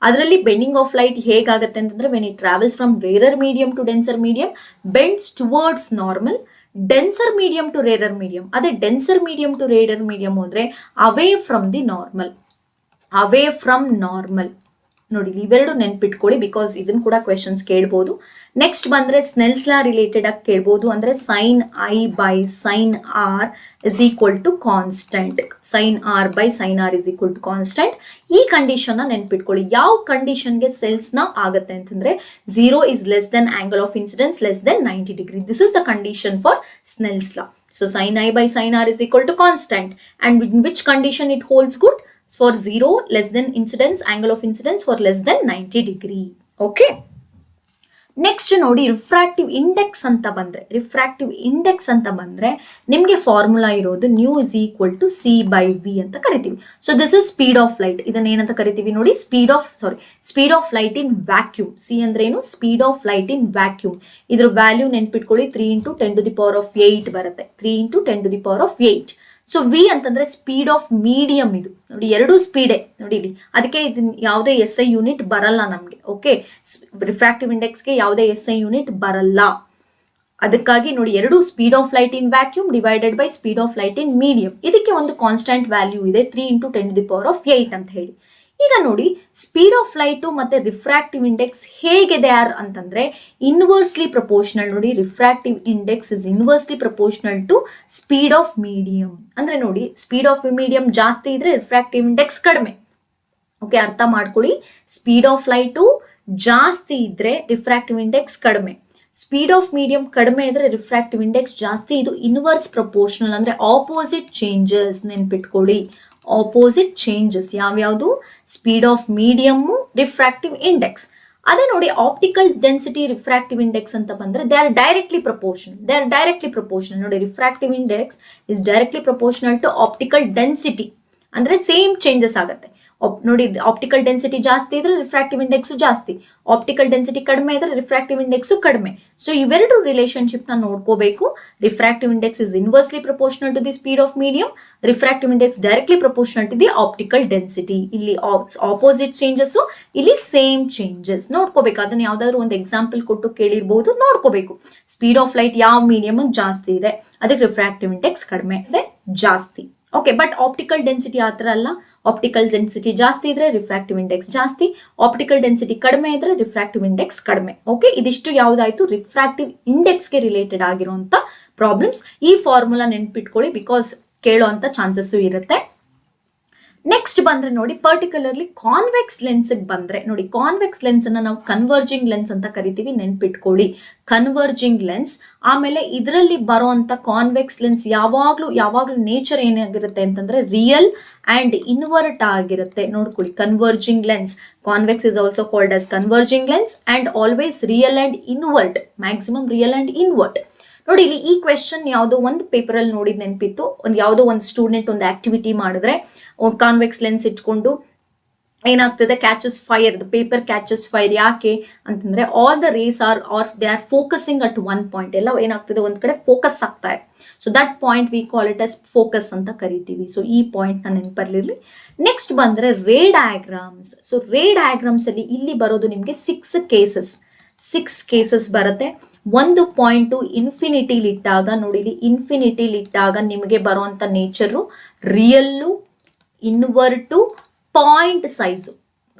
ಅದರಲ್ಲಿ ಬೆಂಡಿಂಗ್ ಆಫ್ ಲೈಟ್ ಹೇಗಾಗುತ್ತೆ ಅಂತಂದ್ರೆ when it travels from rarer medium to denser medium, bends towards normal. Denser medium to rarer medium, ಅದೇ denser medium to rarer medium ಹೋದ್ರೆ away from the normal. Away from normal. ನೋಡಿ ಇವೆರಡು ನೆನ್ಪಿಟ್ಕೊಳ್ಳಿ, ಬಿಕಾಸ್ ಇದನ್ನ ಕೂಡ ಕ್ವೆಶನ್ಸ್ ಕೇಳ್ಬೋದು. ನೆಕ್ಸ್ಟ್ ಬಂದ್ರೆ ಸ್ನೆಲ್ಸ್ ಲಾ ರಿಲೇಟೆಡ್ ಆಗಿ ಕೇಳ್ಬೋದು. ಅಂದ್ರೆ sine i by sine r is equal to constant. Sine r by sine r is equal to constant. ಈ ಕಂಡೀಷನ್ ನ ನೆನ್ಪಿಟ್ಕೊಳ್ಳಿ. ಯಾವ ಕಂಡೀಷನ್ಗೆ ಸೆಲ್ಸ್ ನ ಆಗುತ್ತೆ ಅಂತಂದ್ರೆ 0 is less than angle of incidence less than 90 degree. This is the condition for Snell's law. So sin I by sin r is equal to constant. And in which condition it holds good? For 0 less than incidence, angle of incidence for less than 90 degree. Okay. Next ನೋಡಿ, ರಿಫ್ರಾಕ್ಟಿವ್ ಇಂಡೆಕ್ಸ್ ಅಂತ ಬಂದ್ರೆ, ರಿಫ್ರಾಕ್ಟಿವ್ ಇಂಡೆಕ್ಸ್ ಅಂತ ಬಂದ್ರೆ ನಿಮ್ಗೆ ಫಾರ್ಮುಲಾ ಇರೋದು nu is equal to c by v ಅಂತ ಕರಿತೀವಿ. So this is speed of light. ಇದನ್ನ ಏನಂತ ಕರಿತೀವಿ ನೋಡಿ, speed of light in vacuum. C ಅಂದ್ರೆ ಏನು? Speed of light in vacuum. ಇದ್ರ ವ್ಯಾಲ್ಯೂ ನೆನ್ಪಿಟ್ಕೊಳ್ಳಿ, 3 × 10⁸ ಬರುತ್ತೆ. 3 × 10⁸. ಸೊ ವಿ ಅಂತಂದ್ರೆ ಸ್ಪೀಡ್ ಆಫ್ ಮೀಡಿಯಂ. ಇದು ನೋಡಿ ಎರಡು ಸ್ಪೀಡೇ ನೋಡಿ ಇಲ್ಲಿ. ಅದಕ್ಕೆ ಇದನ್ನ ಯಾವುದೇ SI ಯೂನಿಟ್ ಬರಲ್ಲ ನಮ್ಗೆ. ಓಕೆ, ರಿಫ್ರಾಕ್ಟಿವ್ ಇಂಡೆಕ್ಸ್ಗೆ ಯಾವುದೇ SI ಯೂನಿಟ್ ಬರಲ್ಲ. ಅದಕ್ಕಾಗಿ ನೋಡಿ, ಎರಡು speed of light in vacuum divided by speed of light in medium. ಇದಕ್ಕೆ ಒಂದು ಕಾನ್ಸ್ಟೆಂಟ್ ವ್ಯಾಲ್ಯೂ ಇದೆ, 3 × 10⁸ ಅಂತ ಹೇಳಿ. ಈಗ ನೋಡಿ, ಸ್ಪೀಡ್ ಆಫ್ ಲೈಟ್ ಮತ್ತೆ ರಿಫ್ರಾಕ್ಟಿವ್ ಇಂಡೆಕ್ಸ್ ಹೇಗಿದೆ ಅಂತಂದ್ರೆ ಇನ್ವರ್ಸ್ಲಿ ಪ್ರಪೋರ್ಷನಲ್. ನೋಡಿ, refractive index is inversely proportional to speed of medium. ಅಂದ್ರೆ ನೋಡಿ, ಸ್ಪೀಡ್ ಆಫ್ ಮೀಡಿಯಂ ಜಾಸ್ತಿ ಇದ್ರೆ ರಿಫ್ರಾಕ್ಟಿವ್ ಇಂಡೆಕ್ಸ್ ಕಡಿಮೆ. ಓಕೆ, ಅರ್ಥ ಮಾಡ್ಕೊಳ್ಳಿ. ಸ್ಪೀಡ್ ಆಫ್ ಲೈಟು ಜಾಸ್ತಿ ಇದ್ರೆ ರಿಫ್ರಾಕ್ಟಿವ್ ಇಂಡೆಕ್ಸ್ ಕಡಿಮೆ. ಸ್ಪೀಡ್ ಆಫ್ ಮೀಡಿಯಂ ಕಡಿಮೆ ಇದ್ರೆ ರಿಫ್ರಾಕ್ಟಿವ್ ಇಂಡೆಕ್ಸ್ ಜಾಸ್ತಿ. ಇದು ಇನ್ವರ್ಸ್ ಪ್ರಪೋರ್ಷನಲ್ ಅಂದ್ರೆ ಆಪೋಸಿಟ್ ಚೇಂಜಸ್. ನೆನ್ಪಿಟ್ಕೊಳ್ಳಿ, ಆಪೋಸಿಟ್ ಚೇಂಜಸ್ ಯಾವ್ಯಾವುದು? Speed of medium, refractive index. ಅದೇ ನೋಡಿ, ಆಪ್ಟಿಕಲ್ ಡೆನ್ಸಿಟಿ ರಿಫ್ರಾಕ್ಟಿವ್ ಇಂಡೆಕ್ಸ್ ಅಂತ ಬಂದ್ರೆ ದೇ ಆರ್ ಡೈರೆಕ್ಟ್ಲಿ ಪ್ರಪೋರ್ಷನಲ್. ನೋಡಿ, refractive index is directly proportional to optical density. ಅಂದ್ರೆ ಸೇಮ್ ಚೇಂಜಸ್ ಆಗುತ್ತೆ. ನೋಡಿ, ಆಪ್ಟಿಕಲ್ ಡೆನ್ಸಿಟಿ ಜಾಸ್ತಿ ಇದ್ರೆ ರಿಫ್ರಾಕ್ಟಿವ್ ಇಂಡೆಕ್ಸ್ ಜಾಸ್ತಿ, ಆಪ್ಟಿಕಲ್ ಡೆನ್ಸಿಟಿ ಕಡಿಮೆ ಇದ್ರೆ ರಿಫ್ರಾಕ್ಟಿವ್ ಇಂಡೆಕ್ಸ್ ಕಡಿಮೆ. ಸೊ ಇವೆರಡು ರಿಲೇಶನ್ಶಿಪ್ ನ ನೋಡ್ಕೋಬೇಕು. Refractive index is inversely proportional to the speed of medium, refractive index directly proportional to the optical density. ಇಲ್ಲಿ ಆಪೋಸಿಟ್ ಚೇಂಜಸ್, ಇಲ್ಲಿ ಸೇಮ್ ಚೇಂಜಸ್ ನೋಡ್ಕೋಬೇಕು. ಅದನ್ನ ಯಾವ್ದಾದ್ರು ಒಂದು ಎಕ್ಸಾಂಪಲ್ ಕೊಟ್ಟು ಕೇಳಿರ್ಬಹುದು, ನೋಡ್ಕೋಬೇಕು. ಸ್ಪೀಡ್ ಆಫ್ ಲೈಟ್ ಯಾವ ಮೀಡಿಯಂ ಜಾಸ್ತಿ ಇದೆ, ಅದಕ್ಕೆ ರಿಫ್ರಾಕ್ಟಿವ್ ಇಂಡೆಕ್ಸ್ ಕಡಿಮೆ ಇದೆ, ಜಾಸ್ತಿ. ಓಕೆ, ಬಟ್ ಆಪ್ಟಿಕಲ್ ಡೆನ್ಸಿಟಿ ಆ ಥರ ಅಲ್ಲ. ಆಪ್ಟಿಕಲ್ ಡೆನ್ಸಿಟಿ ಜಾಸ್ತಿ ಇದ್ರೆ ರಿಫ್ರಾಕ್ಟಿವ್ ಇಂಡೆಕ್ಸ್ ಜಾಸ್ತಿ, ಆಪ್ಟಿಕಲ್ ಡೆನ್ಸಿಟಿ ಕಡಿಮೆ ಇದ್ರೆ ರಿಫ್ರಾಕ್ಟಿವ್ ಇಂಡೆಕ್ಸ್ ಕಡಿಮೆ. ಓಕೆ, ಇದಿಷ್ಟು ಯಾವ್ದಾಯ್ತು? ರಿಫ್ರಾಕ್ಟಿವ್ ಇಂಡೆಕ್ಸ್ಗೆ ರಿಲೇಟೆಡ್ ಆಗಿರುವಂತ ಪ್ರಾಬ್ಲಮ್ಸ್. ಈ ಫಾರ್ಮುಲಾ ನೆನ್ಪಿಟ್ಕೊಳ್ಳಿ, ಬಿಕಾಸ್ ಕೇಳೋ ಅಂತ ಚಾನ್ಸಸ್ ಇರುತ್ತೆ. ನೆಕ್ಸ್ಟ್ ಬಂದ್ರೆ ನೋಡಿ, ಪರ್ಟಿಕ್ಯುಲರ್ಲಿ ಕಾನ್ವೆಕ್ಸ್ ಲೆನ್ಸ್ ಬಂದ್ರೆ ನೋಡಿ, ಕಾನ್ವೆಕ್ಸ್ ಲೆನ್ಸ್ ಅನ್ನ ನಾವು ಕನ್ವರ್ಜಿಂಗ್ ಲೆನ್ಸ್ ಅಂತ ಕರಿತೀವಿ. ನೆನ್ಪಿಟ್ಕೊಳ್ಳಿ, ಕನ್ವರ್ಜಿಂಗ್ ಲೆನ್ಸ್. ಆಮೇಲೆ ಇದರಲ್ಲಿ ಬರುವಂತ ಕಾನ್ವೆಕ್ಸ್ ಲೆನ್ಸ್ ಯಾವಾಗ್ಲೂ ನೇಚರ್ ಏನಾಗಿರುತ್ತೆ ಅಂತಂದ್ರೆ ರಿಯಲ್ ಅಂಡ್ ಇನ್ವರ್ಟ್ ಆಗಿರುತ್ತೆ. ನೋಡ್ಕೊಳ್ಳಿ, converging lens, convex is also called as converging lens and always real and invert, maximum real and invert. ನೋಡಿ, ಇಲ್ಲಿ ಈ ಕ್ವೆಶನ್ ಯಾವುದೋ ಒಂದು ಪೇಪರ್ ಅಲ್ಲಿ ನೋಡಿದ್ ನೆನಪಿತ್ತು. ಯಾವುದೋ ಒಂದು ಸ್ಟೂಡೆಂಟ್ ಒಂದು ಆಕ್ಟಿವಿಟಿ ಮಾಡಿದ್ರೆ ಕಾನ್ವೆಕ್ಸ್ ಲೆನ್ಸ್ ಇಟ್ಕೊಂಡು ಏನಾಗ್ತದೆ, catches fire, the paper catches fire. ಯಾಕೆ ಅಂತಂದ್ರೆ all the rays they are focusing at one point. ಎಲ್ಲ ಏನಾಗ್ತದೆ, ಒಂದ್ ಕಡೆ ಫೋಕಸ್ ಆಗ್ತಾ ಇದೆ. So that point we call it as focus ಅಂತ ಕರಿತೀವಿ. ಸೊ ಈ ಪಾಯಿಂಟ್ ನ ನೆನಪಲ್ಲಿರ್ಲಿ. ನೆಕ್ಸ್ಟ್ ಬಂದ್ರೆ ರೇ ಡಯಾಗ್ರಾಮ್ಸ್. ಸೊ ರೇ ಡಯಾಗ್ರಾಮ್ಸ್ ಅಲ್ಲಿ ಇಲ್ಲಿ ಬರೋದು ನಿಮ್ಗೆ 6 ಕೇಸಸ್. 6 ಕೇಸಸ್ ಬರುತ್ತೆ. ಒಂದು ಪಾಯಿಂಟು ಇನ್ಫಿನಿಟಿಲಿ ಇಟ್ಟಾಗ ನೋಡಿ, ಇನ್ಫಿನಿಟಿಲಿ ಇಟ್ಟಾಗ ನಿಮಗೆ ಬರುವಂತ nature real, ಇನ್ವರ್ಟು, point size.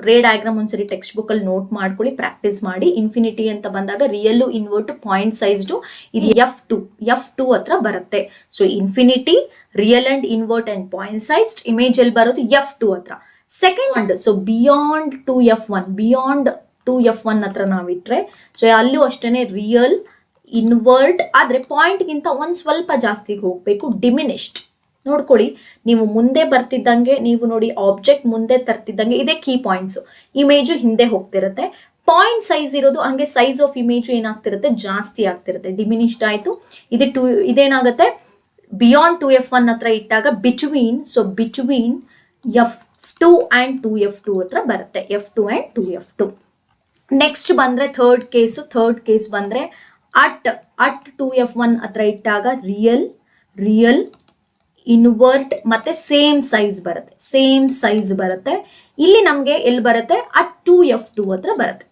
Ray diagram ಒಂದ್ಸರಿ ಟೆಕ್ಸ್ಟ್ ಬುಕ್ ಅಲ್ಲಿ ನೋಟ್ ಮಾಡ್ಕೊಳ್ಳಿ, ಪ್ರಾಕ್ಟೀಸ್ ಮಾಡಿ. ಇನ್ಫಿನಿಟಿ ಅಂತ ಬಂದಾಗ ರಿಯಲ್, ಇನ್ವರ್ಟ್, ಪಾಯಿಂಟ್ ಸೈಜ್ಡು ಇದು F2 ಹತ್ರ ಬರುತ್ತೆ. So infinity, real and invert and point sized image ಅಲ್ಲಿ ಬರೋದು F2 ಹತ್ರ. ಸೆಕೆಂಡ್, ಸೊ ಬಿಯಾಂಡ್ 2F1 ಹತ್ರ ನಾವಿಟ್ರೆ, ಸೊ ಅಲ್ಲೂ ಅಷ್ಟೇನೆ ರಿಯಲ್, ಇನ್ವರ್ಟ್, ಆದ್ರೆ ಪಾಯಿಂಟ್ ಗಿಂತ ಒಂದ್ ಸ್ವಲ್ಪ ಜಾಸ್ತಿಗೆ ಹೋಗ್ಬೇಕು, ಡಿಮಿನಿಷ್ಡ್. ನೋಡ್ಕೊಳ್ಳಿ, ನೀವು ಮುಂದೆ ಬರ್ತಿದ್ದಂಗೆ, ನೀವು ನೋಡಿ ಆಬ್ಜೆಕ್ಟ್ ಮುಂದೆ ತರ್ತಿದ್ದಂಗೆ ಇದೇ ಕೀ ಪಾಯಿಂಟ್ಸ್, ಇಮೇಜು ಹಿಂದೆ ಹೋಗ್ತಿರುತ್ತೆ. ಪಾಯಿಂಟ್ ಸೈಜ್ ಇರೋದು ಹಂಗೆ ಸೈಜ್ ಆಫ್ ಇಮೇಜ್ ಏನಾಗ್ತಿರುತ್ತೆ, ಜಾಸ್ತಿ ಆಗ್ತಿರುತ್ತೆ, ಡಿಮಿನಿಷ್ಡ್ ಆಯ್ತು. ಇದೇನಾಗುತ್ತೆ, ಬಿಯಾಂಡ್ 2F1 ಹತ್ರ ಇಟ್ಟಾಗ ಬಿಟ್ವೀನ್ F2 and 2F2 ಹತ್ರ ಬರುತ್ತೆ, F2 and 2F2. ನೆಕ್ಸ್ಟ್ ಬಂದ್ರೆ ಥರ್ಡ್ ಕೇಸ್ ಬಂದ್ರೆ ಅಟ್ 2F1 ಹತ್ರ ಇಟ್ಟಾಗ ರಿಯಲ್, ಇನ್ವರ್ಟ್ ಮತ್ತೆ ಸೇಮ್ ಸೈಜ್ ಬರುತ್ತೆ. ಇಲ್ಲಿ ನಮ್ಗೆ ಎಲ್ಲಿ ಬರುತ್ತೆ, ಅಟ್ 2F2 ಹತ್ರ ಬರುತ್ತೆ.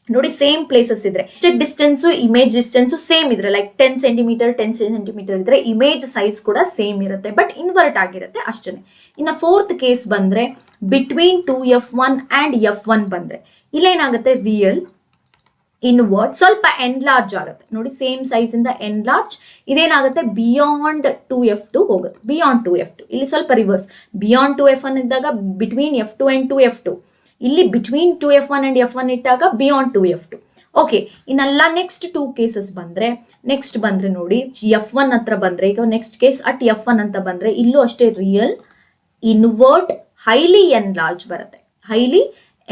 ನೋಡಿ, ಸೇಮ್ ಪ್ಲೇಸಸ್ ಇದ್ರೆ ಡಿಸ್ಟೆನ್ಸ್, ಇಮೇಜ್ ಡಿಸ್ಟೆನ್ಸ್ ಸೇಮ್ ಇದ್ರೆ, ಲೈಕ್ 10 ಸೆಂಟಿಮೀಟರ್ ಇದ್ರೆ ಇಮೇಜ್ ಸೈಜ್ ಕೂಡ ಸೇಮ್ ಇರುತ್ತೆ, ಬಟ್ ಇನ್ವರ್ಟ್ ಆಗಿರುತ್ತೆ ಅಷ್ಟೇ. ಇನ್ನು ಫೋರ್ತ್ ಕೇಸ್ ಬಂದ್ರೆ ಬಿಟ್ವೀನ್ 2F1 and F1 ಬಂದ್ರೆ ಇಲ್ಲೇನಾಗುತ್ತೆ, ರಿಯಲ್, ಇನ್ವರ್ಟ್, ಸ್ವಲ್ಪ ಎನ್ಲಾರ್ಜ್ ಆಗುತ್ತೆ. ನೋಡಿ, ಸೇಮ್ ಸೈಜ್ ಇಂದ ಎನ್ಲಾರ್ಜ್. ಇದೇನಾಗುತ್ತೆ, ಬಿಯಾಂಡ್ 2F2 ಹೋಗುತ್ತೆ, ಬಿಯಾಂಡ್ 2F2. ಇಲ್ಲಿ ಸ್ವಲ್ಪ ರಿವರ್ಸ್, ಬಿಯಾಂಡ್ 2F1 ಇದ್ದಾಗ ಬಿಟ್ವೀನ್ F2 and 2F2, ಇಲ್ಲಿ ಬಿಟ್ವೀನ್ 2F1 and F1 ಇಟ್ಟಾಗ ಬಿಯಾಂಡ್ 2F2. ಓಕೆ, ಇನ್ನೆಲ್ಲ ನೆಕ್ಸ್ಟ್ 2 ಕೇಸಸ್ ಬಂದ್ರೆ ನೋಡಿ, F1 ಹತ್ರ ಬಂದ್ರೆ, ಈಗ ನೆಕ್ಸ್ಟ್ ಕೇಸ್ ಅಟ್ F1 ಅಂತ ಬಂದ್ರೆ ಇಲ್ಲೂ ಅಷ್ಟೇ ರಿಯಲ್, ಇನ್ವರ್ಟ್, ಹೈಲಿ ಎನ್ಲಾರ್ಜ್ ಬರುತ್ತೆ,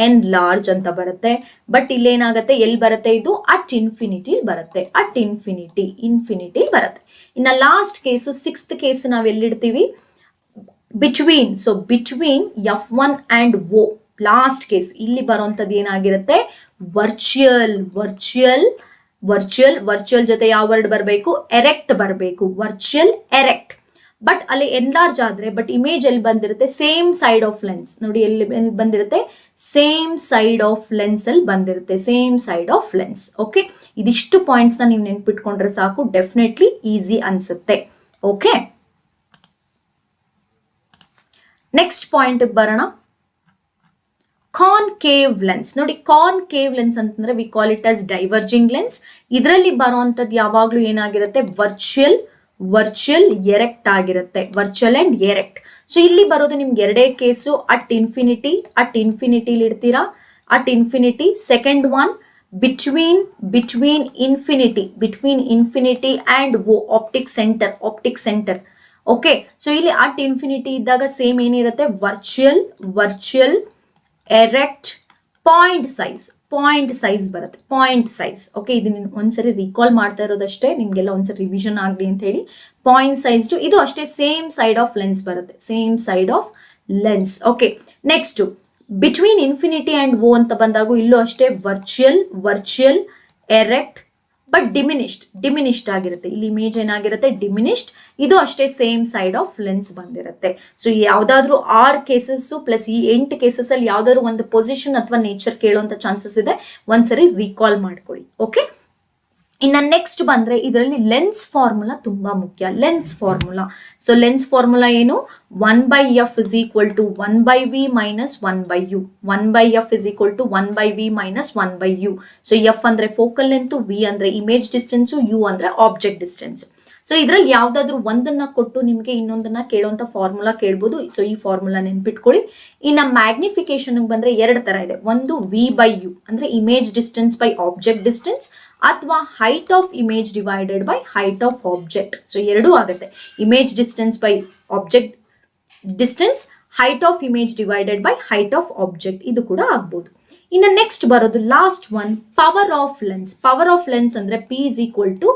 ಎನ್ಲಾರ್ಜ್ ಅಂತ ಬರುತ್ತೆ. ಬಟ್ ಇಲ್ಲೇನಾಗುತ್ತೆ, ಎಲ್ಲಿ ಬರುತ್ತೆ, ಇದು ಅಟ್ ಇನ್ಫಿನಿಟಿ ಬರುತ್ತೆ, ಇನ್ಫಿನಿಟಿ ಬರುತ್ತೆ. ಇನ್ನ ಲಾಸ್ಟ್ ಕೇಸು, 6th ಕೇಸ್ ನಾವ್ ಎಲ್ಲಿಡ್ತೀವಿ, between F1 and O. Last case ಇಲ್ಲಿ ಬರುವಂತದ್ದು ಏನಾಗಿರುತ್ತೆ, ವರ್ಚುವಲ್ ಜೊತೆ ಯಾವ ವರ್ಡ್ ಬರಬೇಕು, ಎರೆಕ್ಟ್ ಬರಬೇಕು, ವರ್ಚುವಲ್ ಎರೆಕ್ಟ್. ಬಟ್ ಅಲ್ಲಿ ಎನ್ಲಾರ್ಜ್ ಆದ್ರೆ, ಬಟ್ ಇಮೇಜ್ ಎಲ್ಲಿ ಬಂದಿರುತ್ತೆ, ಸೇಮ್ ಸೈಡ್ ಆಫ್ ಲೆನ್ಸ್. ನೋಡಿ, ಎಲ್ಲಿ ಬಂದಿರುತ್ತೆ, ಸೇಮ್ ಸೈಡ್ ಆಫ್ ಲೆನ್ಸ್ ಅಲ್ಲಿ ಬಂದಿರುತ್ತೆ, same side of lens. Okay, ಇದಿಷ್ಟು ಪಾಯಿಂಟ್ಸ್ ನ ನೀವು ನೆನ್ಪಿಟ್ಕೊಂಡ್ರೆ ಸಾಕು, ಡೆಫಿನೆಟ್ಲಿ ಈಸಿ ಅನ್ಸುತ್ತೆ. ಓಕೆ, ನೆಕ್ಸ್ಟ್ ಪಾಯಿಂಟ್ ಬರೋಣ, ಕಾನ್ಕೇವ್ ಲೆನ್ಸ್. ನೋಡಿ, ಕಾನ್ಕೇವ್ ಲೆನ್ಸ್ ಅಂತಂದ್ರೆ we call it as diverging lens. ಇದರಲ್ಲಿ ಬರುವಂತದ್ದು ಯಾವಾಗ್ಲೂ ಏನಾಗಿರುತ್ತೆ, ವರ್ಚುವಲ್ ಎರೆಕ್ಟ್ ಆಗಿರುತ್ತೆ, ವರ್ಚುವಲ್ ಅಂಡ್ ಎರೆಕ್ಟ್. ಸೊ ಇಲ್ಲಿ ಬರೋದು ನಿಮ್ಗೆ ಎರಡೇ ಕೇಸು, ಅಟ್ ಇನ್ಫಿನಿಟಿ ಇಡ್ತೀರಾ, at infinity. Second one between infinity and optic centre. Okay, so ಇಲ್ಲಿ ಅಟ್ ಇನ್ಫಿನಿಟಿ ಇದ್ದಾಗ ಸೇಮ್ ಏನಿರುತ್ತೆ, ವರ್ಚುವಲ್ ಎರೆಕ್ಟ್, ಪಾಯಿಂಟ್ ಸೈಜ್ ಬರುತ್ತೆ, ಪಾಯಿಂಟ್ ಸೈಜ್. ಓಕೆ, ಇದನ್ನ ಒಂದ್ಸರಿ ರೀಕಾಲ್ ಮಾಡ್ತಾ ಇರೋದಷ್ಟೇ, ನಿಮ್ಗೆಲ್ಲ ಒಂದ್ಸರಿ ರಿವಿಷನ್ ಆಗಲಿ ಅಂತ ಹೇಳಿ. ಪಾಯಿಂಟ್ ಸೈಜ್ ಇದು ಅಷ್ಟೇ, ಸೇಮ್ ಸೈಡ್ ಆಫ್ ಲೆನ್ಸ್ ಬರುತ್ತೆ, same side of lens. Okay, next between infinity and O ಅಂತ ಬಂದಾಗ ಇಲ್ಲೂ ಅಷ್ಟೇ ವರ್ಚುವಲ್ ಎರೆಕ್ಟ್, ಬಟ್ ಡಿಮಿನಿಷ್ಡ್ ಆಗಿರುತ್ತೆ. ಇಲ್ಲಿ ಇಮೇಜ್ ಏನಾಗಿರುತ್ತೆ, ಡಿಮಿನಿಷ್ಡ್. ಇದು ಅಷ್ಟೇ ಸೇಮ್ ಸೈಡ್ ಆಫ್ ಲೆನ್ಸ್ ಬಂದಿರುತ್ತೆ. ಸೊ ಯಾವ್ದಾದ್ರು 6 ಕೇಸಸ್ ಪ್ಲಸ್ ಈ 8 ಕೇಸಸ್ ಅಲ್ಲಿ ಯಾವ್ದಾದ್ರು ಒಂದು ಪೊಸಿಷನ್ ಅಥವಾ ನೇಚರ್ ಕೇಳುವಂತ ಚಾನ್ಸಸ್ ಇದೆ, ಒಂದ್ಸರಿ ರೀಕಾಲ್ ಮಾಡ್ಕೊಳ್ಳಿ. ಓಕೆ, ಇನ್ನ ನೆಕ್ಸ್ಟ್ ಬಂದ್ರೆ ಇದರಲ್ಲಿ ಲೆನ್ಸ್ ಫಾರ್ಮುಲಾ ತುಂಬಾ ಮುಖ್ಯ. ಲೆನ್ಸ್ ಫಾರ್ಮುಲಾ ಏನು, 1/f is equal to 1/v minus 1/u. 1/f is equal to 1/v minus 1/u. So f ಅಂದ್ರೆ ಫೋಕಲ್ ಲೆಂತ್, v ಅಂದ್ರೆ ಇಮೇಜ್ ಡಿಸ್ಟೆನ್ಸ್, u ಅಂದ್ರೆ ಆಬ್ಜೆಕ್ಟ್ ಡಿಸ್ಟೆನ್ಸ್. ಸೊ ಇದ್ರಲ್ಲಿ ಯಾವ್ದಾದ್ರು ಒಂದನ್ನ ಕೊಟ್ಟು ನಿಮ್ಗೆ ಇನ್ನೊಂದನ್ನ ಕೇಳುವಂತ ಫಾರ್ಮುಲಾ ಕೇಳ್ಬೋದು. ಸೊ ಈ ಫಾರ್ಮುಲಾ ನೆನ್ಪಿಟ್ಕೊಳ್ಳಿ. ಇನ್ನ ಮ್ಯಾಗ್ನಿಫಿಕೇಶನ್ ಬಂದ್ರೆ 2 ತರ ಇದೆ. ಒಂದು v/u ಅಂದ್ರೆ image distance by object distance, ಅಥವಾ height of image divided by height of object. So ಎರಡೂ ಆಗುತ್ತೆ, image distance by object distance, height of image divided by height of object, ಇದು ಕೂಡ ಆಗ್ಬೋದು. ಇನ್ನು ನೆಕ್ಸ್ಟ್ ಬರೋದು last one, power of lens ಅಂದ್ರೆ P is equal to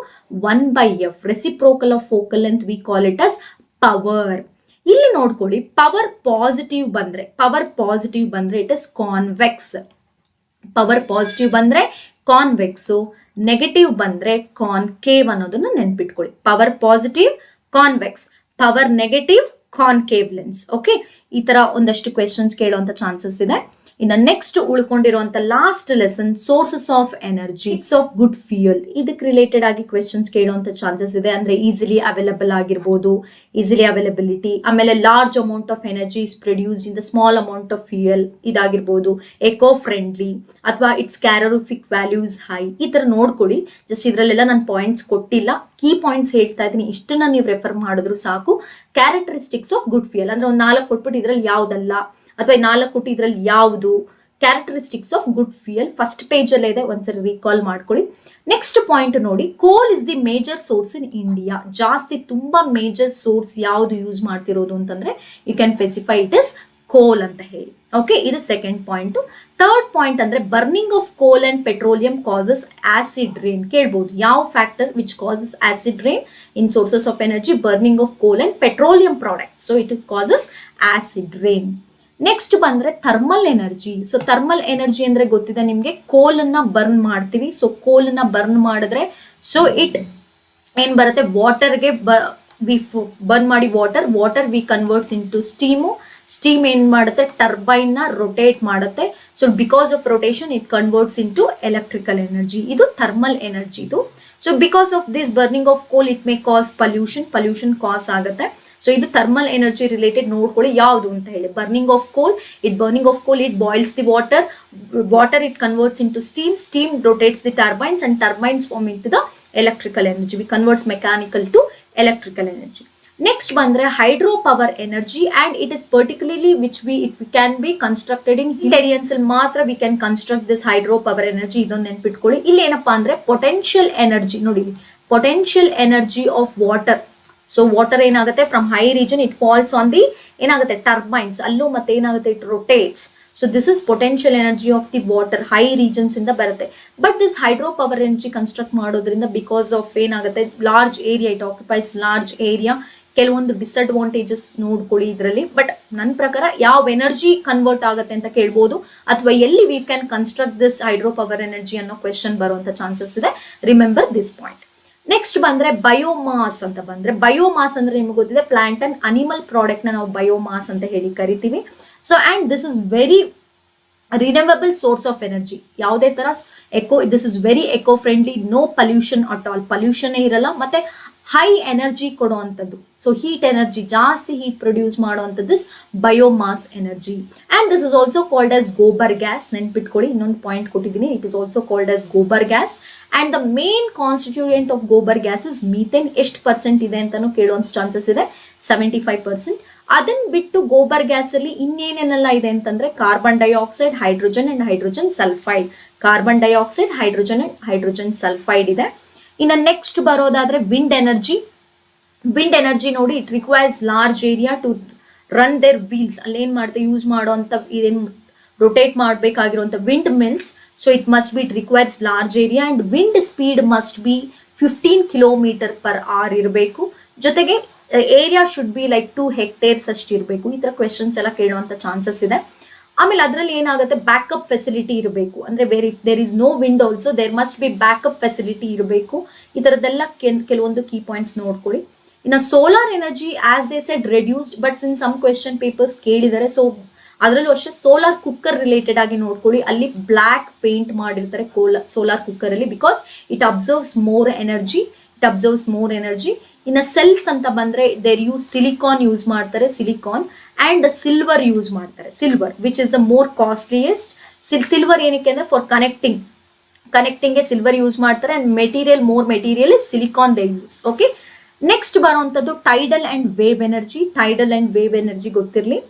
1/f, reciprocal of focal length, we call it as power. ಇಲ್ಲಿ ನೋಡ್ಕೊಳ್ಳಿ, ಪವರ್ ಪಾಸಿಟಿವ್ ಬಂದ್ರೆ it is convex. Power positive ಬಂದ್ರೆ ಕಾನ್ವೆಕ್ಸು, ನೆಗೆಟಿವ್ ಬಂದ್ರೆ ಕಾನ್ಕೇವ್ ಅನ್ನೋದನ್ನ ನೆನ್ಪಿಟ್ಕೊಳ್ಳಿ. Power positive convex, power negative concave lens. Okay, ಈ ತರ ಒಂದಷ್ಟು ಕ್ವೆಶನ್ಸ್ ಕೇಳುವಂತ ಚಾನ್ಸಸ್ ಇದೆ. ಇನ್ನು ನೆಕ್ಸ್ಟ್ ಉಳ್ಕೊಂಡಿರುವಂತ last lesson sources of energy of good fuel. ಇದಕ್ಕೆ ರಿಲೇಟೆಡ್ ಆಗಿ ಕ್ವೆಶನ್ಸ್ ಕೇಳುವಂತ ಚಾನ್ಸಸ್ ಇದೆ. ಅಂದ್ರೆ ಈಸಿಲಿ ಅವೈಲಬಲ್ ಆಗಿರ್ಬೋದು, ಈಸಿಲಿ ಅವೈಲಬಿಲಿಟಿ, ಆಮೇಲೆ large amount of energy is produced in the small amount of fuel ಇದಾಗಿರ್ಬೋದು, ಎಕೋ ಫ್ರೆಂಡ್ಲಿ ಅಥವಾ ಇಟ್ಸ್ ಕ್ಯಾಲೋರಿಫಿಕ್ ವ್ಯಾಲ್ಯೂಸ್ ಹೈ, ಈ ತರ ನೋಡ್ಕೊಳ್ಳಿ. ಜಸ್ಟ್ ಇದ್ರಲ್ಲೆಲ್ಲ ನಾನು ಪಾಯಿಂಟ್ಸ್ ಕೊಟ್ಟಿಲ್ಲ, ಕೀ ಪಾಯಿಂಟ್ಸ್ ಹೇಳ್ತಾ ಇದ್ದೀನಿ, ಇಷ್ಟನ್ನ ನೀವು ರೆಫರ್ ಮಾಡಿದ್ರು ಸಾಕು. ಕ್ಯಾರೆಕ್ಟರಿಸ್ಟಿಕ್ಸ್ ಆಫ್ ಗುಡ್ ಫ್ಯೂಯಲ್ ಅಂದ್ರೆ ಒಂದು 4 ಕೊಟ್ಬಿಟ್ಟು ಇದ್ರಲ್ಲಿ ಯಾವ್ದಲ್ಲ ಅಥವಾ 4 ಕೊಟ್ಟು ಇದ್ರಲ್ಲಿ ಯಾವುದು, characteristics of good fuel first page ಅಲ್ಲೇ ಇದೆ, ಒಂದ್ಸರಿ ರೀಕಾಲ್ ಮಾಡ್ಕೊಳ್ಳಿ. ನೆಕ್ಸ್ಟ್ ಪಾಯಿಂಟ್ ನೋಡಿ, coal is the major source in India. ಜಾಸ್ತಿ ತುಂಬಾ ಮೇಜರ್ ಸೋರ್ಸ್ ಯಾವುದು ಯೂಸ್ ಮಾಡ್ತಿರೋದು ಅಂತಂದ್ರೆ you can specify it is coal ಅಂತ ಹೇಳಿ. ಓಕೆ, ಇದು ಸೆಕೆಂಡ್ ಪಾಯಿಂಟ್. ಥರ್ಡ್ ಪಾಯಿಂಟ್ ಅಂದ್ರೆ burning of coal and petroleum causes acid rain. ಕೇಳ್ಬಹುದು, ಯಾವ factor which causes acid rain in sources of energy? Burning of coal and petroleum product, so it is causes acid rain. Next ಬಂದ್ರೆ thermal energy. So thermal energy ಅಂದ್ರೆ ಗೊತ್ತಿದೆ ನಿಮ್ಗೆ, ಕೋಲ್ ಅನ್ನ ಬರ್ನ್ ಮಾಡ್ತೀವಿ. ಸೊ ಕೋಲ್ ಅನ್ನ ಬರ್ನ್ ಮಾಡಿದ್ರೆ ಸೊ ಇಟ್ ಏನ್ ಬರುತ್ತೆ, ವಾಟರ್ಗೆ ಬರ್ನ್ ಮಾಡಿ water we converts into steam. Steam ಏನ್ ಮಾಡುತ್ತೆ, ಟರ್ಬೈನ್ ನ ರೊಟೇಟ್ ಮಾಡುತ್ತೆ. So because of rotation it converts into electrical energy. ಇದು ಥರ್ಮಲ್ ಎನರ್ಜಿ ಇದು. So because of this burning of coal it may cause pollution cause ಆಗುತ್ತೆ. ಸೊ ಇದು ಥರ್ಮಲ್ ಎನರ್ಜಿ ರಿಲೇಟೆಡ್ ನೋಡ್ಕೊಳ್ಳಿ ಯಾವುದು ಅಂತ ಹೇಳಿ. Burning of coal it boils the water it converts into steam rotates the turbines and turbines form into the electrical energy. We converts mechanical to electrical energy. Next ಬಂದ್ರೆ hydro power energy, and it is particularly which it can be constructed in hill areas ಅಲ್ಲಿ ಮಾತ್ರ we can construct this hydro power energy. ಇದೊಂದು ನೆನ್ಪಿಟ್ಕೊಳ್ಳಿ. ಇಲ್ಲಿ ಏನಪ್ಪಾ ಅಂದ್ರೆ ಪೊಟೆನ್ಷಿಯಲ್ ಎನರ್ಜಿ ನೋಡಿ, potential energy of water. So water ಏನಾಗುತ್ತೆ, from high region it falls on the ಏನಾಗುತ್ತೆ ಟರ್ಬೈನ್ಸ್, ಅಲ್ಲೂ ಮತ್ತೆ ಏನಾಗುತ್ತೆ it rotates. So this is potential energy of the water, high regions ಇಂದ ಬರುತ್ತೆ. But this hydro power energy construct ಮಾಡೋದ್ರಿಂದ ಬಿಕಾಸ್ ಆಫ್ ಏನಾಗುತ್ತೆ, large area, it occupies large area. ಕೆಲವೊಂದು ಡಿಸ್ಅಡ್ವಾಂಟೇಜಸ್ ನೋಡ್ಕೊಳ್ಳಿ ಇದರಲ್ಲಿ. ಬಟ್ ನನ್ನ ಪ್ರಕಾರ ಯಾವ ಎನರ್ಜಿ ಕನ್ವರ್ಟ್ ಆಗುತ್ತೆ ಅಂತ ಕೇಳ್ಬೋದು, ಅಥವಾ ಎಲ್ಲಿ V can construct this hydro power energy ಅನ್ನೋ ಕ್ವೆಶನ್ ಬರುವಂತ ಚಾನ್ಸಸ್ ಇದೆ. Remember this point. ನೆಕ್ಸ್ಟ್ ಬಂದ್ರೆ ಬಯೋಮಾಸ್ ಅಂತ ಬಂದ್ರೆ, ಬಯೋಮಾಸ್ ಅಂದ್ರೆ ನಿಮ್ಗೆ ಗೊತ್ತಿದೆ, ಪ್ಲಾಂಟ್ ಅಂಡ್ ಅನಿಮಲ್ ಪ್ರಾಡಕ್ಟ್ ನ ನಾವು ಬಯೋಮಾಸ್ ಅಂತ ಹೇಳಿ ಕರಿತೀವಿ. So and this is very renewable source of energy. ಯಾವುದೇ ತರ this is very eco friendly, no pollution at all, pollution ಇರಲ್ಲ, ಮತ್ತೆ ಹೈ ಎನರ್ಜಿ ಕೊಡುವಂಥದ್ದು. ಸೊ ಹೀಟ್ ಎನರ್ಜಿ, ಜಾಸ್ತಿ ಹೀಟ್ ಪ್ರೊಡ್ಯೂಸ್ ಮಾಡುವಂಥದ್ದು biomass energy. And this is also called as gobar gas. ನೆನ್ಪಿಟ್ಕೊಳ್ಳಿ, ಇನ್ನೊಂದು ಪಾಯಿಂಟ್ ಕೊಟ್ಟಿದ್ದೀನಿ, it is also called as gobar gas. And the main constituent of gobar gas is methane. ಎಷ್ಟು ಪರ್ಸೆಂಟ್ ಇದೆ ಅಂತಾನು ಕೇಳುವಂತ ಚಾನ್ಸಸ್ ಇದೆ, 75%. ಅದನ್ನ ಬಿಟ್ಟು ಗೋಬರ್ ಗ್ಯಾಸ್ ಅಲ್ಲಿ ಇನ್ನೇನೆಲ್ಲ ಇದೆ ಅಂತಂದ್ರೆ carbon dioxide, hydrogen and hydrogen sulphide. Carbon dioxide, hydrogen and hydrogen sulphide ಇದೆ. ಇನ್ನು ನೆಕ್ಸ್ಟ್ ಬರೋದಾದ್ರೆ ವಿಂಡ್ ಎನರ್ಜಿ. ವಿಂಡ್ ಎನರ್ಜಿ ನೋಡಿ, it requires large area to run their wheels. ಅಲ್ಲಿ ಏನ್ ಮಾಡುತ್ತೆ, ಯೂಸ್ ಮಾಡುವಂತ ಇದೇನ್ ರೊಟೇಟ್ ಮಾಡಬೇಕಾಗಿರುವಂತ wind mills. So it must be, it requires large area and wind speed must be 15 km/h ಇರಬೇಕು. ಜೊತೆಗೆ area should be like 2 hectares ಅಷ್ಟು ಇರಬೇಕು. ಈ ತರ ಕ್ವೆಶನ್ಸ್ ಎಲ್ಲ ಕೇಳುವಂತ ಚಾನ್ಸಸ್ ಇದೆ. ಆಮೇಲೆ ಅದರಲ್ಲಿ ಏನಾಗುತ್ತೆ, ಬ್ಯಾಕಪ್ ಫೆಸಿಲಿಟಿ ಇರಬೇಕು. ಅಂದ್ರೆ where if there is no wind also there must be backup facility ಇರಬೇಕು. ಈ ತರದೆಲ್ಲ ಕೆಲವೊಂದು ಕೀ ಪಾಯಿಂಟ್ಸ್ ನೋಡ್ಕೊಳ್ಳಿ. ಇನ್ನು solar energy as they said reduced, but in some question papers ಕೇಳಿದ್ದಾರೆ. ಸೊ ಅದರಲ್ಲೂ ಅಷ್ಟೇ ಸೋಲಾರ್ ಕುಕ್ಕರ್ ರಿಲೇಟೆಡ್ ಆಗಿ ನೋಡ್ಕೊಳ್ಳಿ. ಅಲ್ಲಿ ಬ್ಲ್ಯಾಕ್ ಪೇಂಟ್ ಮಾಡಿರ್ತಾರೆ ಸೋಲಾರ್ ಕುಕ್ಕರ್ ಅಲ್ಲಿ, because it absorbs more energy. ಇನ್ನು ಸೆಲ್ಸ್ ಅಂತ ಬಂದ್ರೆ ದೇರ್ ಯೂಸ್ ಸಿಲಿಕಾನ್ ಯೂಸ್ ಮಾಡ್ತಾರೆ, ಸಿಲಿಕಾನ್ ಅಂಡ್ ಸಿಲ್ವರ್ ಯೂಸ್ ಮಾಡ್ತಾರೆ. Silver which is the more costliest. Silver ಏನಕ್ಕೆ ಅಂದ್ರೆ ಫಾರ್ ಕನೆಕ್ಟಿಂಗ್ ಸಿಲ್ವರ್ ಯೂಸ್ ಮಾಡ್ತಾರೆ. And material is silicon they use. Okay, next ಬರುವಂತದ್ದು ಟೈಡಲ್ ಅಂಡ್ ವೇವ್ ಎನರ್ಜಿ. ಗೊತ್ತಿರಲಿ,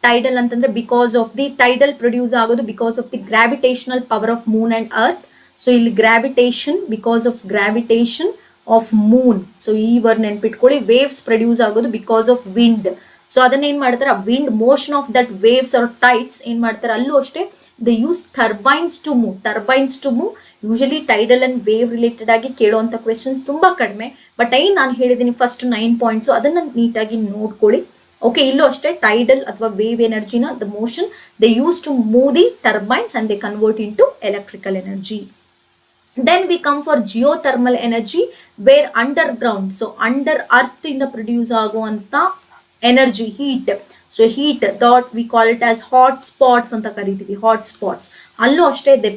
ಟೈಡಲ್ ಅಂತಂದ್ರೆ because of the tidal produce ಆಗೋದು because of the gravitational power of moon and earth. So ಇಲ್ಲಿ gravitation, because of gravitation of moon. So ಈ ವರ್ಡ್ ನೆನ್ಪಿಟ್ಕೊಳ್ಳಿ. ವೇವ್ಸ್ ಪ್ರೊಡ್ಯೂಸ್ ಆಗೋದು ಬಿಕಾಸ್ ಆಫ್ ವಿಂಡ್. ಸೊ ಅದನ್ನ ಏನ್ ಮಾಡ್ತಾರೆ, wind motion of that waves are tides ಏನ್ ಮಾಡ್ತಾರೆ, ಅಲ್ಲೂ ಅಷ್ಟೇ they use turbines to move. Usually tidal and wave related ಆಗಿ ಕೇಳುವಂತ ಕ್ವೆಶನ್ಸ್ ತುಂಬಾ ಕಡಿಮೆ. ಬಟ್ ನಾನು ಹೇಳಿದ್ದೀನಿ ಫಸ್ಟ್ 9 ಪಾಯಿಂಟ್ಸ್, ಅದನ್ನ ನೀಟಾಗಿ ನೋಡ್ಕೊಳ್ಳಿ. ಓಕೆ, ಇಲ್ಲೂ ಅಷ್ಟೇ ಟೈಡಲ್ ಅಥವಾ ವೇವ್ ಎನರ್ಜಿನ the motion they use to move the turbines and they convert into electrical energy. Then we come for geothermal energy, where underground, so under earth ಇಂದ ಪ್ರೊಡ್ಯೂಸ್ ಆಗುವಂತ energy, heat. So heat that we call it as hot spots ಅಂತ ಕರಿತೀವಿ, ಹಾಟ್ ಸ್ಪಾಟ್ಸ್. ಅಲ್ಲೂ ಅಷ್ಟೇ ದ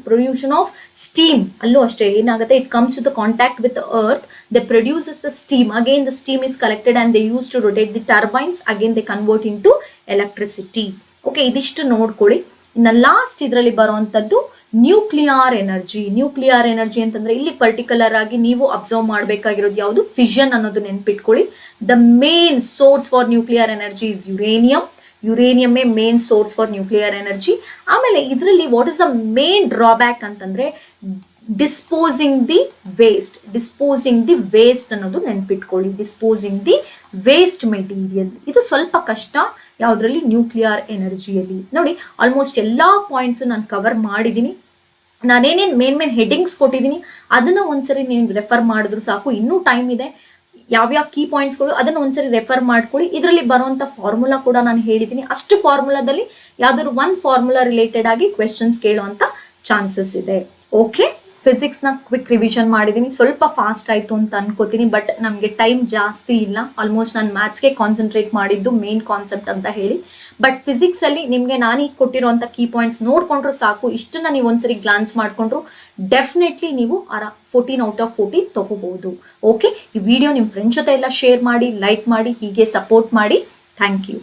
ಪ್ರೊಡ್ಯೂಷನ್ ಆಫ್ ಸ್ಟೀಮ್, ಅಲ್ಲೂ ಅಷ್ಟೇ ಏನಾಗುತ್ತೆ, it comes to the contact with earth, they produces the steam, again the steam is collected and they use to rotate the turbines, again they convert into electricity. Okay, ಇದಿಷ್ಟು ನೋಡ್ಕೊಳ್ಳಿ. ಇನ್ನು ಲಾಸ್ಟ್ ಇದರಲ್ಲಿ ಬರುವಂಥದ್ದು ನ್ಯೂಕ್ಲಿಯರ್ ಎನರ್ಜಿ. ನ್ಯೂಕ್ಲಿಯರ್ ಎನರ್ಜಿ ಅಂತಂದ್ರೆ ಇಲ್ಲಿ ಪರ್ಟಿಕ್ಯುಲರ್ ಆಗಿ ನೀವು ಅಬ್ಸರ್ವ್ ಮಾಡಬೇಕಾಗಿರೋದು ಯಾವುದು, ಫಿಷನ್ ಅನ್ನೋದು ನೆನ್ಪಿಟ್ಕೊಳ್ಳಿ. The main source for nuclear energy is uranium. ಯುರೇನಿಯಮೇ main source for nuclear energy. ಆಮೇಲೆ ಇದರಲ್ಲಿ what is the main drawback ಅಂತಂದ್ರೆ disposing the waste. Disposing the waste ಅನ್ನೋದು ನೆನ್ಪಿಟ್ಕೊಳ್ಳಿ. ಡಿಸ್ಪೋಸಿಂಗ್ ದಿ ವೇಸ್ಟ್ ಮೆಟೀರಿಯಲ್, ಇದು ಸ್ವಲ್ಪ ಕಷ್ಟ ಯಾವುದರಲ್ಲಿ, ನ್ಯೂಕ್ಲಿಯರ್ ಎನರ್ಜಿಯಲ್ಲಿ. ನೋಡಿ ಆಲ್ಮೋಸ್ಟ್ ಎಲ್ಲ ಪಾಯಿಂಟ್ಸು ನಾನು ಕವರ್ ಮಾಡಿದ್ದೀನಿ. ನಾನೇನೇನು ಮೇನ್ ಹೆಡ್ಡಿಂಗ್ಸ್ ಕೊಟ್ಟಿದ್ದೀನಿ ಅದನ್ನು ಒಂದ್ಸರಿ ನೀವು ರೆಫರ್ ಮಾಡಿದ್ರು ಸಾಕು. ಇನ್ನೂ ಟೈಮ್ ಇದೆ. ಯಾವ್ಯಾವ ಕೀ ಪಾಯಿಂಟ್ಸ್ಗಳು ಅದನ್ನು ಒಂದ್ಸರಿ ರೆಫರ್ ಮಾಡ್ಕೊಳ್ಳಿ. ಇದರಲ್ಲಿ ಬರುವಂಥ ಫಾರ್ಮುಲಾ ಕೂಡ ನಾನು ಹೇಳಿದ್ದೀನಿ. ಅಷ್ಟು ಫಾರ್ಮುಲಾದಲ್ಲಿ ಯಾವ್ದಾದ್ರು ಒಂದು ಫಾರ್ಮುಲಾ ರಿಲೇಟೆಡ್ ಆಗಿ ಕ್ವೆಶನ್ಸ್ ಕೇಳುವಂಥ ಚಾನ್ಸಸ್ ಇದೆ. ಓಕೆ, ಫಿಸಿಕ್ಸ್ನ ಕ್ವಿಕ್ ರಿವಿಷನ್ ಮಾಡಿದ್ದೀನಿ. ಸ್ವಲ್ಪ ಫಾಸ್ಟ್ ಆಯಿತು ಅಂತ ಅನ್ಕೋತೀನಿ, ಬಟ್ ನಮಗೆ ಟೈಮ್ ಜಾಸ್ತಿ ಇಲ್ಲ. ಆಲ್ಮೋಸ್ಟ್ ನಾನು ಮ್ಯಾಥ್ಸ್ಗೆ ಕಾನ್ಸಂಟ್ರೇಟ್ ಮಾಡಿದ್ದು ಮೇನ್ ಕಾನ್ಸೆಪ್ಟ್ ಅಂತ ಹೇಳಿ. ಬಟ್ ಫಿಸಿಕ್ಸಲ್ಲಿ ನಿಮಗೆ ನಾನೀಗ ಕೊಟ್ಟಿರೋಂಥ ಕೀ ಪಾಯಿಂಟ್ಸ್ ನೋಡಿಕೊಂಡ್ರು ಸಾಕು. ಇಷ್ಟನ್ನು ನೀವು ಒಂದ್ಸರಿ ಗ್ಲಾನ್ಸ್ ಮಾಡಿಕೊಂಡ್ರು ಡೆಫಿನೆಟ್ಲಿ ನೀವು 14 ಔಟ್ ಆಫ್ 14 ತಗೋಬಹುದು. ಓಕೆ, ಈ ವಿಡಿಯೋ ನಿಮ್ಮ ಫ್ರೆಂಡ್ಸ್ ಜೊತೆ ಎಲ್ಲ ಶೇರ್ ಮಾಡಿ, ಲೈಕ್ ಮಾಡಿ, ಹೀಗೆ ಸಪೋರ್ಟ್ ಮಾಡಿ. Thank you.